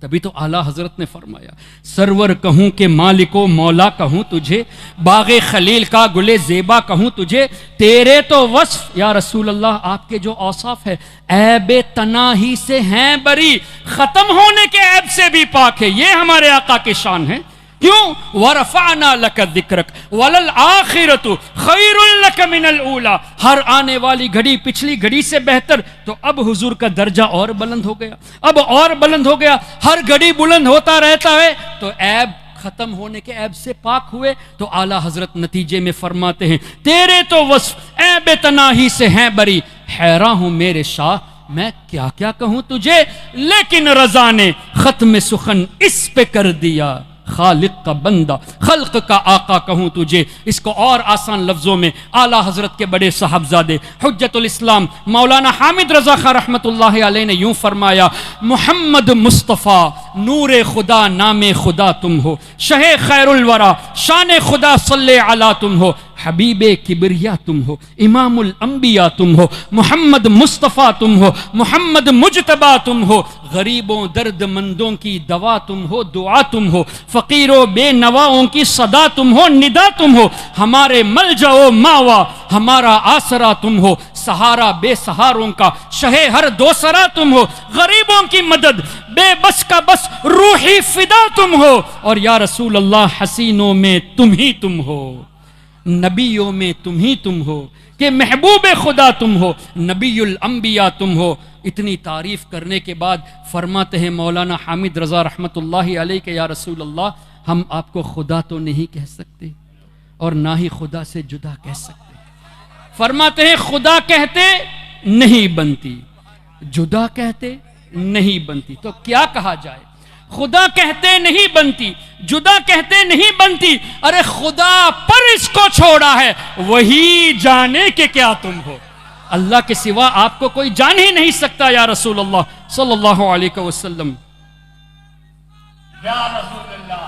تبھی تو اعلیٰ حضرت نے فرمایا، سرور کہوں کہ مالک و مولا کہوں تجھے، باغ خلیل کا گل زیبا کہوں تجھے، تیرے تو وصف یا رسول اللہ آپ کے جو اوصاف ہے عیب تناہی سے ہیں بری، ختم ہونے کے عیب سے بھی پاک ہے۔ یہ ہمارے آقا کی شان ہے۔ کیوں؟ وَرَفَعْنَا لَكَ ذِكْرَكَ وَلَلْآخِرَةُ خَيْرٌ لَكَ مِنَ الْأُولَى، ہر آنے والی گھڑی پچھلی گھڑی سے بہتر۔ تو اب حضور کا درجہ اور بلند ہو گیا، اب اور بلند ہو گیا، ہر گھڑی بلند ہوتا رہتا ہے تو عیب ختم ہونے کے عیب سے پاک ہوئے۔ تو اعلیٰ حضرت نتیجے میں فرماتے ہیں، تیرے تو وصف عیب تناہی سے ہیں بری، حیراں ہوں میرے شاہ میں کیا کیا کہوں تجھے، لیکن رضا نے ختم سخن اس پہ کر دیا، خالق کا بندہ خلق کا آقا کہوں تجھے۔ اس کو اور آسان لفظوں میں اعلیٰ حضرت کے بڑے صاحبزادے حجت الاسلام مولانا حامد رضا خان رحمۃ اللہ علیہ نے یوں فرمایا، محمد مصطفیٰ نور خدا نام خدا تم ہو، شہ خیر الورا شان خدا صلی علی تم ہو، حبیب کبریا تم ہو، امام الانبیاء تم ہو، محمد مصطفیٰ تم ہو، محمد مجتبیٰ تم ہو، غریبوں درد مندوں کی دوا تم ہو، دعا تم ہو، فقیروں بے نواؤں کی صدا تم ہو، ندا تم ہو، ہمارے ملجا و ماوا ہمارا آسرا تم ہو، سہارا بے سہاروں کا شہ ہر دوسرا تم ہو، غریبوں کی مدد بے بس کا بس روحی فدا تم ہو، اور یا رسول اللہ حسینوں میں تم ہی تم ہو، نبیوں میں تم ہی تم ہو، کہ محبوب خدا تم ہو، نبی الانبیاء تم ہو۔ اتنی تعریف کرنے کے بعد فرماتے ہیں مولانا حامد رضا رحمۃ اللہ علیہ کہ یا رسول اللہ ہم آپ کو خدا تو نہیں کہہ سکتے اور نہ ہی خدا سے جدا کہہ سکتے۔ فرماتے ہیں خدا کہتے نہیں بنتی، جدا کہتے نہیں بنتی، تو کیا کہا جائے؟ خدا کہتے نہیں بنتی، جدا کہتے نہیں بنتی، ارے خدا پر اس کو چھوڑا ہے، وہی جانے کہ کیا تم ہو۔ اللہ کے سوا آپ کو کوئی جان ہی نہیں سکتا یا رسول اللہ صلی اللہ علیہ وسلم۔ یا رسول اللہ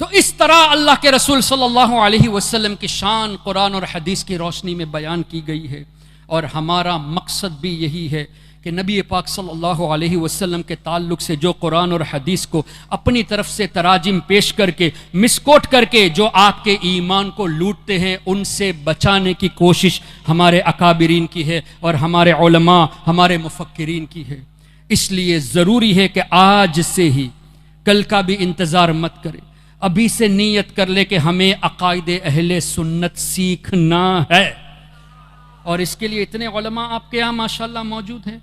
تو اس طرح اللہ کے رسول صلی اللہ علیہ وسلم کی شان قرآن اور حدیث کی روشنی میں بیان کی گئی ہے، اور ہمارا مقصد بھی یہی ہے کہ نبی پاک صلی اللہ علیہ وسلم کے تعلق سے جو قرآن اور حدیث کو اپنی طرف سے تراجم پیش کر کے مسکوٹ کر کے جو آپ کے ایمان کو لوٹتے ہیں، ان سے بچانے کی کوشش ہمارے اکابرین کی ہے اور ہمارے علماء ہمارے مفکرین کی ہے۔ اس لیے ضروری ہے کہ آج سے ہی، کل کا بھی انتظار مت کرے، ابھی سے نیت کر لے کہ ہمیں عقائد اہل سنت سیکھنا ہے، اور اس کے لیے اتنے علماء آپ کے یہاں ماشاءاللہ موجود ہیں۔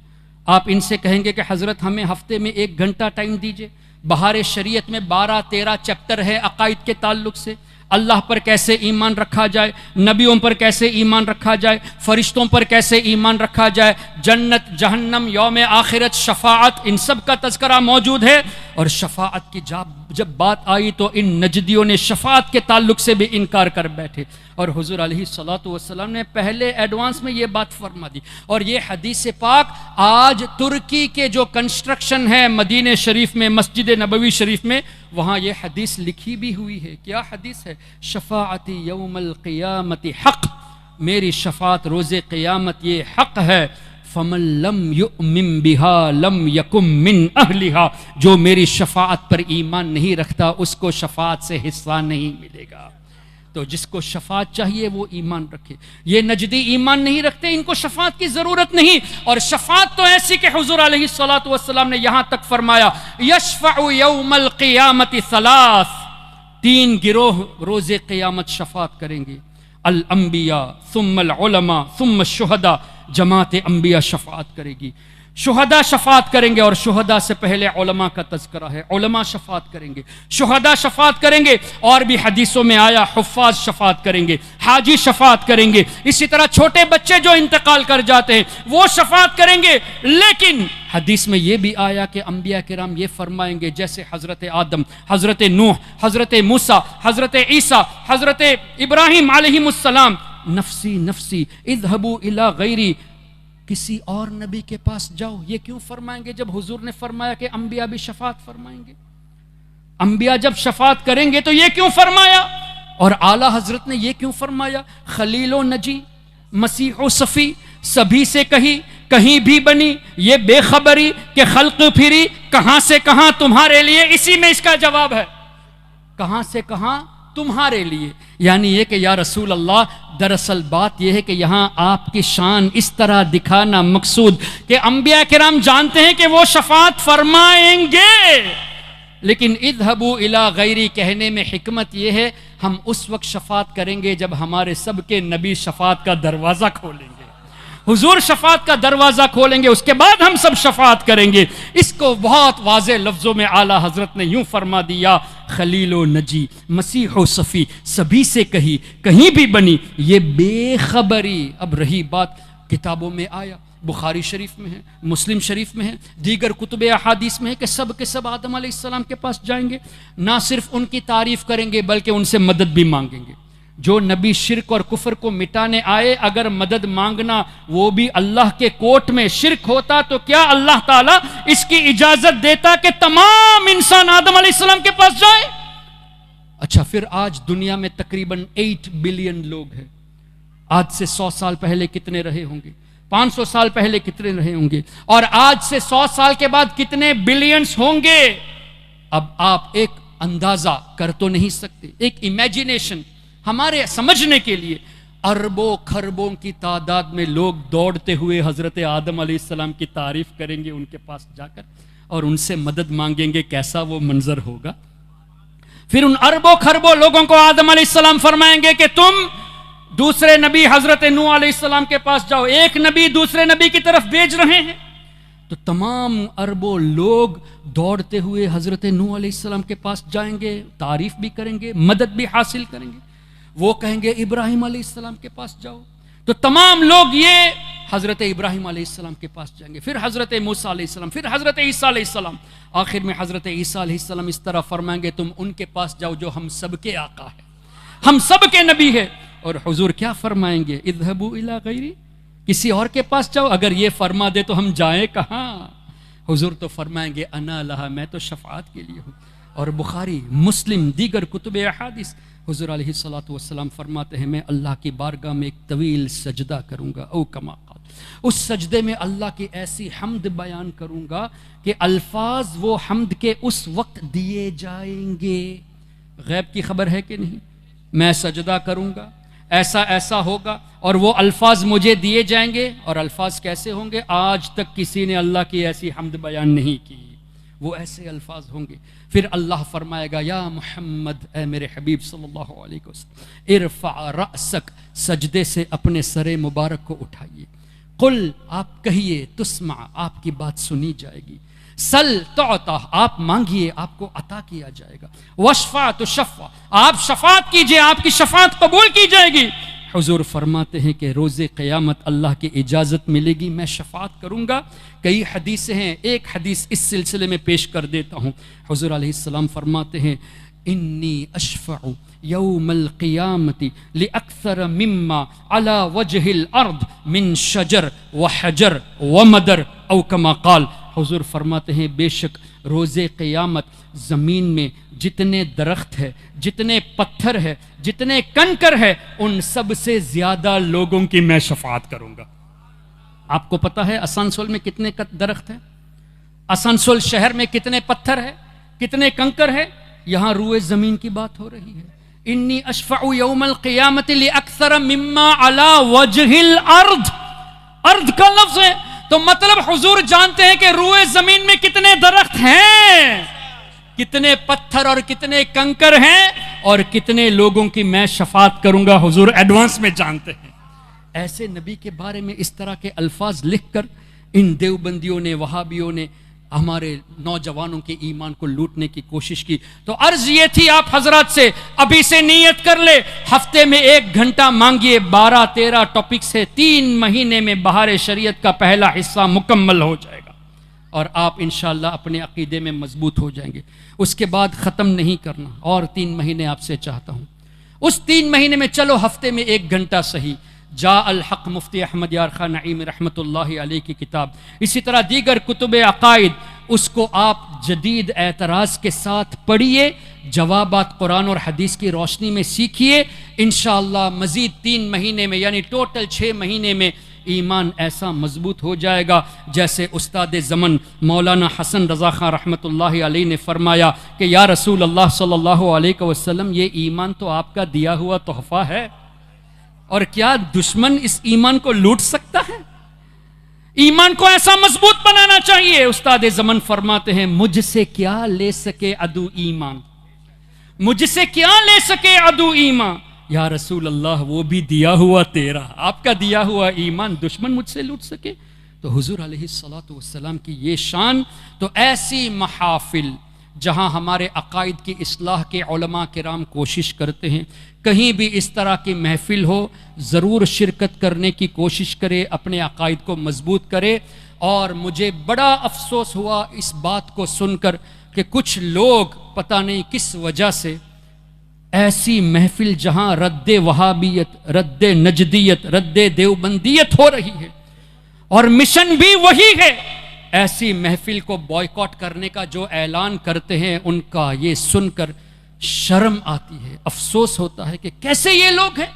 آپ ان سے کہیں گے کہ حضرت ہمیں ہفتے میں 1 گھنٹہ ٹائم دیجئے، بہار شریعت میں 12-13 چیپٹر ہے عقائد کے تعلق سے، اللہ پر کیسے ایمان رکھا جائے، نبیوں پر کیسے ایمان رکھا جائے، فرشتوں پر کیسے ایمان رکھا جائے، جنت جہنم یوم آخرت شفاعت، ان سب کا تذکرہ موجود ہے۔ اور شفاعت کی جب بات آئی تو ان نجدیوں نے شفاعت کے تعلق سے بھی انکار کر بیٹھے، اور حضور علیہ الصلوۃ والسلام نے پہلے ایڈوانس میں یہ بات فرما دی۔ اور یہ حدیث پاک آج ترکی کے جو کنسٹرکشن ہے مدینہ شریف میں، مسجد نبوی شریف میں، وہاں یہ حدیث لکھی بھی ہوئی ہے. کیا حدیث ہے؟ شفاعتی یوم القیامت حق، میری شفاعت روز قیامت یہ حق ہے. فمن لم یؤمن بها لم یکن من اہلہا، جو میری شفاعت پر ایمان نہیں رکھتا اس کو شفاعت سے حصہ نہیں ملے گا. تو جس کو شفاعت چاہیے وہ ایمان رکھے. یہ نجدی ایمان نہیں رکھتے، ان کو شفاعت کی ضرورت نہیں. اور شفاعت تو ایسی کہ حضور علیہ الصلوۃ والسلام نے یہاں تک فرمایا یشفع یوم القیامت ثلاث، 3 گروہ روز قیامت شفاعت کریں گے. الانبیاء ثم العلماء ثم الشہداء، جماعت انبیاء شفاعت کرے گی. شہداء شفاعت کریں گے، اور شہداء سے پہلے علماء کا تذکرہ ہے. علماء شفاعت کریں گے، شہداء شفاعت کریں گے، اور بھی حدیثوں میں آیا حفاظ شفاعت کریں گے، حاجی شفاعت کریں گے. اسی طرح چھوٹے بچے جو انتقال کر جاتے ہیں وہ شفاعت کریں گے. لیکن حدیث میں یہ بھی آیا کہ انبیاء کرام یہ فرمائیں گے جیسے حضرت آدم، حضرت نوح، حضرت موسیٰ، حضرت عیسیٰ، حضرت ابراہیم علیہ السلام، نفسی نفسی اذهبوا الی غیری، کسی اور نبی کے پاس جاؤ. یہ کیوں فرمائیں گے جب حضور نے فرمایا کہ انبیاء بھی شفاعت فرمائیں گے؟ انبیاء جب شفاعت کریں گے تو یہ کیوں فرمایا؟ اور اعلیٰ حضرت نے یہ کیوں فرمایا؟ خلیل و نجی، مسیح و صفی، سبھی سے کہیں بھی بنی یہ بے خبری کہ خلق پھری کہاں سے کہاں تمہارے لیے. اسی میں اس کا جواب ہے، کہاں سے کہاں تمہارے لیے. یعنی یہ کہ یا رسول اللہ، دراصل بات یہ ہے کہ یہاں آپ کی شان اس طرح دکھانا مقصود کہ انبیاء کرام جانتے ہیں کہ وہ شفاعت فرمائیں گے، لیکن اذهبوا الی غیری کہنے میں حکمت یہ ہے ہم اس وقت شفاعت کریں گے جب ہمارے سب کے نبی شفاعت کا دروازہ کھولیں گے. حضور شفاعت کا دروازہ کھولیں گے، اس کے بعد ہم سب شفاعت کریں گے. اس کو بہت واضح لفظوں میں اعلیٰ حضرت نے یوں فرما دیا، خلیل و نجی، مسیح و صفی، سبھی سے کہیں بھی بنی یہ بے خبری. اب رہی بات، کتابوں میں آیا، بخاری شریف میں ہے، مسلم شریف میں ہے، دیگر کتب احادیث میں ہے کہ سب کے سب آدم علیہ السلام کے پاس جائیں گے. نہ صرف ان کی تعریف کریں گے بلکہ ان سے مدد بھی مانگیں گے. جو نبی شرک اور کفر کو مٹانے آئے، اگر مدد مانگنا وہ بھی اللہ کے کوٹ میں شرک ہوتا تو کیا اللہ تعالیٰ اس کی اجازت دیتا کہ تمام انسان آدم علیہ السلام کے پاس جائے؟ اچھا، پھر آج دنیا میں تقریباً 8 بلین لوگ ہیں. آج سے 100 سال پہلے کتنے رہے ہوں گے؟ 500 سال پہلے کتنے رہے ہوں گے؟ اور آج سے 100 سال کے بعد کتنے بلینز ہوں گے؟ اب آپ ایک اندازہ کر تو نہیں سکتے، ایک امیجنیشن ہمارے سمجھنے کے لیے. اربوں خربوں کی تعداد میں لوگ دوڑتے ہوئے حضرت آدم علیہ السلام کی تعریف کریں گے ان کے پاس جا کر اور ان سے مدد مانگیں گے. کیسا وہ منظر ہوگا؟ پھر ان اربوں خربوں لوگوں کو آدم علیہ السلام فرمائیں گے کہ تم دوسرے نبی حضرت نوح علیہ السلام کے پاس جاؤ. ایک نبی دوسرے نبی کی طرف بھیج رہے ہیں، تو تمام اربوں لوگ دوڑتے ہوئے حضرت نوح علیہ السلام کے پاس جائیں گے، تعریف بھی کریں گے، مدد بھی حاصل کریں گے. وہ کہیں گے ابراہیم علیہ السلام کے پاس جاؤ، تو تمام لوگ یہ حضرت ابراہیم علیہ السلام کے پاس جائیں گے. پھر حضرت موسیٰ علیہ السلام، پھر حضرت عیسیٰ علیہ السلام. آخر میں حضرت عیسیٰ علیہ السلام اس طرح فرمائیں گے تم ان کے پاس جاؤ جو ہم سب کے آقا ہے، ہم سب کے نبی ہے. اور حضور کیا فرمائیں گے؟ اذهبوا الی غیری، کسی اور کے پاس جاؤ. اگر یہ فرما دے تو ہم جائیں کہاں؟ حضور تو فرمائیں گے انا لہا، میں تو شفاعت کے لیے ہوں. اور بخاری، مسلم، دیگر کتب احادیث حضور علیہ الصلوۃ والسلام فرماتے ہیں میں اللہ کی بارگاہ میں ایک طویل سجدہ کروں گا، او کما قال، اس سجدے میں اللہ کی ایسی حمد بیان کروں گا کہ الفاظ وہ حمد کے اس وقت دیے جائیں گے. غیب کی خبر ہے کہ نہیں؟ میں سجدہ کروں گا، ایسا ایسا ہوگا، اور وہ الفاظ مجھے دیے جائیں گے. اور الفاظ کیسے ہوں گے؟ آج تک کسی نے اللہ کی ایسی حمد بیان نہیں کی، وہ ایسے الفاظ ہوں گے. پھر اللہ فرمائے گا یا محمد، اے میرے حبیب صلی اللہ علیہ وسلم، ارفع رأسک، سجدے سے اپنے سر مبارک کو اٹھائیے. قل، آپ کہیے، تسمع، آپ کی بات سنی جائے گی. سل تعطا، آپ مانگیے آپ کو عطا کیا جائے گا. واشفع تشفع، آپ شفاعت کیجئے آپ کی شفاعت قبول کی جائے گی. حضور فرماتے ہیں کہ روز قیامت اللہ کی اجازت ملے گی، میں شفاعت کروں گا. کئی حدیثیں ہیں، ایک حدیث اس سلسلے میں پیش کر دیتا ہوں. حضور علیہ السلام فرماتے ہیں انی اشفع یوم القیامت لاکثر مما علی وجہ الارض من شجر وحجر ومدر، او کما قال. حضور فرماتے ہیں بے شک روز قیامت زمین میں جتنے درخت ہے، جتنے پتھر ہے، جتنے کنکر ہے، ان سب سے زیادہ لوگوں کی میں شفاعت کروں گا۔ آپ کو پتہ ہے آسنسول میں کتنے درخت ہیں؟ آسنسول شہر میں کتنے پتھر ہے، کتنے کنکر ہے؟ یہاں روئے زمین کی بات ہو رہی ہے۔ انی اشفع یوم القیامت لاکثر مما علی وجہ الارض، ارض کا لفظ ہے تو مطلب حضور جانتے ہیں کہ روئے زمین میں کتنے درخت ہیں، کتنے پتھر اور کتنے کنکر ہیں، اور کتنے لوگوں کی میں شفاعت کروں گا، حضور ایڈوانس میں جانتے ہیں۔ ایسے نبی کے بارے میں اس طرح کے الفاظ لکھ کر ان دیوبندیوں نے، وہابیوں نے ہمارے نوجوانوں کے ایمان کو لوٹنے کی کوشش کی۔ تو عرض یہ تھی آپ حضرات سے، ابھی سے نیت کر لے، ہفتے میں 1 گھنٹہ مانگیے، 12-13 ٹاپک سے 3 مہینے میں بہار شریعت کا پہلا حصہ مکمل ہو جائے گا، اور آپ انشاءاللہ اپنے عقیدے میں مضبوط ہو جائیں گے۔ اس کے بعد ختم نہیں کرنا، اور 3 مہینے آپ سے چاہتا ہوں۔ اس 3 مہینے میں چلو ہفتے میں 1 گھنٹہ صحیح، جاء الحق مفتی احمد یار خان نعیم رحمۃ اللہ علیہ کی کتاب، اسی طرح دیگر کتب عقائد، اس کو آپ جدید اعتراض کے ساتھ پڑھیے، جوابات قرآن اور حدیث کی روشنی میں سیکھیے۔ انشاءاللہ مزید 3 مہینے میں یعنی ٹوٹل 6 مہینے میں ایمان ایسا مضبوط ہو جائے گا جیسے استاد زمن مولانا حسن رضا خان رحمۃ اللہ علیہ نے فرمایا کہ یا رسول اللہ صلی اللہ علیہ وسلم، یہ ایمان تو آپ کا دیا ہوا تحفہ ہے، اور کیا دشمن اس ایمان کو لوٹ سکتا ہے؟ ایمان کو ایسا مضبوط بنانا چاہیے۔ استاد زمن فرماتے ہیں مجھ سے کیا لے سکے عدو ایمان، مجھ سے کیا لے سکے عدو ایمان، یا رسول اللہ وہ بھی دیا ہوا تیرا، آپ کا دیا ہوا ایمان دشمن مجھ سے لوٹ سکے؟ تو حضور علیہ الصلوۃ والسلام کی یہ شان۔ تو ایسی محافل جہاں ہمارے عقائد کی اصلاح کے علماء کرام کوشش کرتے ہیں، کہیں بھی اس طرح کی محفل ہو ضرور شرکت کرنے کی کوشش کرے، اپنے عقائد کو مضبوط کرے۔ اور مجھے بڑا افسوس ہوا اس بات کو سن کر کہ کچھ لوگ پتہ نہیں کس وجہ سے ایسی محفل جہاں رد وہابیت، رد نجدیت، رد دیوبندیت ہو رہی ہے اور مشن بھی وہی ہے، ایسی محفل کو بائیکاٹ کرنے کا جو اعلان کرتے ہیں، ان کا یہ سن کر شرم آتی ہے، افسوس ہوتا ہے کہ کیسے یہ لوگ ہیں،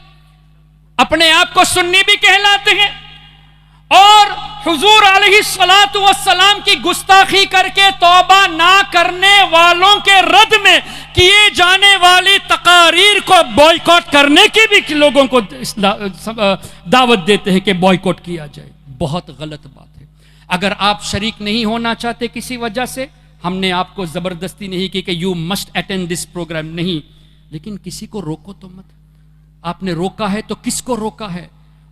اپنے آپ کو سنی بھی کہلاتے ہیں، اور حضور علیہ الصلوۃ والسلام کی گستاخی کر کے توبہ نہ کرنے والوں کے رد میں کیے جانے والی تقاریر کو بائیکاٹ کرنے کی بھی لوگوں کو دعوت دیتے ہیں کہ بائیکاٹ کیا جائے۔ بہت غلط بات ہے۔ اگر آپ شریک نہیں ہونا چاہتے کسی وجہ سے، ہم نے آپ کو زبردستی نہیں کی کہ you must attend this programme, نہیں، لیکن کسی کو روکو تو مت۔ آپ نے روکا ہے تو کس کو روکا ہے؟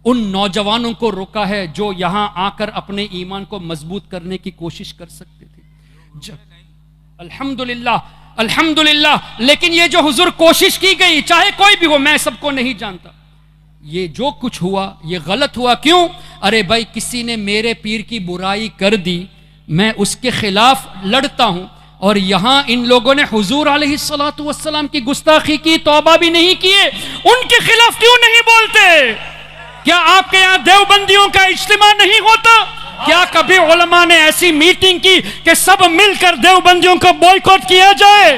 ان نوجوانوں کو روکا ہے جو یہاں آ کر اپنے ایمان کو مضبوط کرنے کی کوشش کر سکتے تھے۔ الحمدللہ الحمدللہ، لیکن یہ جو حضور کوشش کی گئی، چاہے کوئی بھی ہو، میں سب کو نہیں جانتا، یہ جو کچھ ہوا یہ غلط ہوا۔ کیوں؟ ارے بھائی کسی نے میرے پیر کی برائی کر دی، میں اس کے خلاف لڑتا ہوں، اور یہاں ان لوگوں نے حضور علیہ الصلوۃ والسلام کی گستاخی کی، توبہ بھی نہیں کیے، ان کے خلاف کیوں نہیں بولتے؟ کیا آپ کے یہاں دیوبندیوں کا اجتماع نہیں ہوتا؟ کیا کبھی علماء نے ایسی میٹنگ کی کہ سب مل کر دیوبندیوں کو بائیکاٹ کیا جائے؟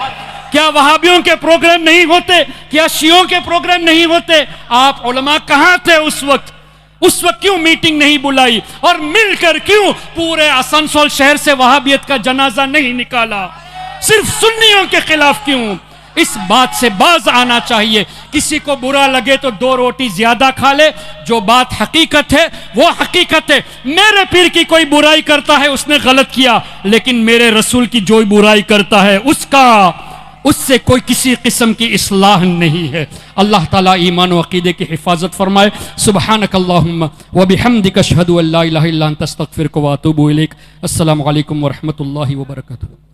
کیا وہابیوں کے پروگرام نہیں ہوتے؟ کیا شیعوں کے پروگرام نہیں ہوتے؟ آپ علماء کہاں تھے اس وقت؟ اس وقت کیوں میٹنگ نہیں بلائی؟ اور مل کر کیوں پورے آسنسول شہر سے وہابیت کا جنازہ نہیں نکالا؟ صرف سنیوں کے خلاف کیوں؟ اس بات سے باز آنا چاہیے۔ کسی کو برا لگے تو 2 روٹی زیادہ کھا لے، جو بات حقیقت ہے وہ حقیقت ہے۔ میرے پیر کی کوئی برائی کرتا ہے اس نے غلط کیا، لیکن میرے رسول کی جو برائی کرتا ہے اس سے کوئی کسی قسم کی اصلاح نہیں ہے۔ اللہ تعالیٰ ایمان و عقیدے کی حفاظت فرمائے۔ سبحانک اللہم و بحمدک اشہد ان لا الہ الا انت استغفرک و اتوب الیک۔ السلام علیکم ورحمۃ اللہ وبرکاتہ۔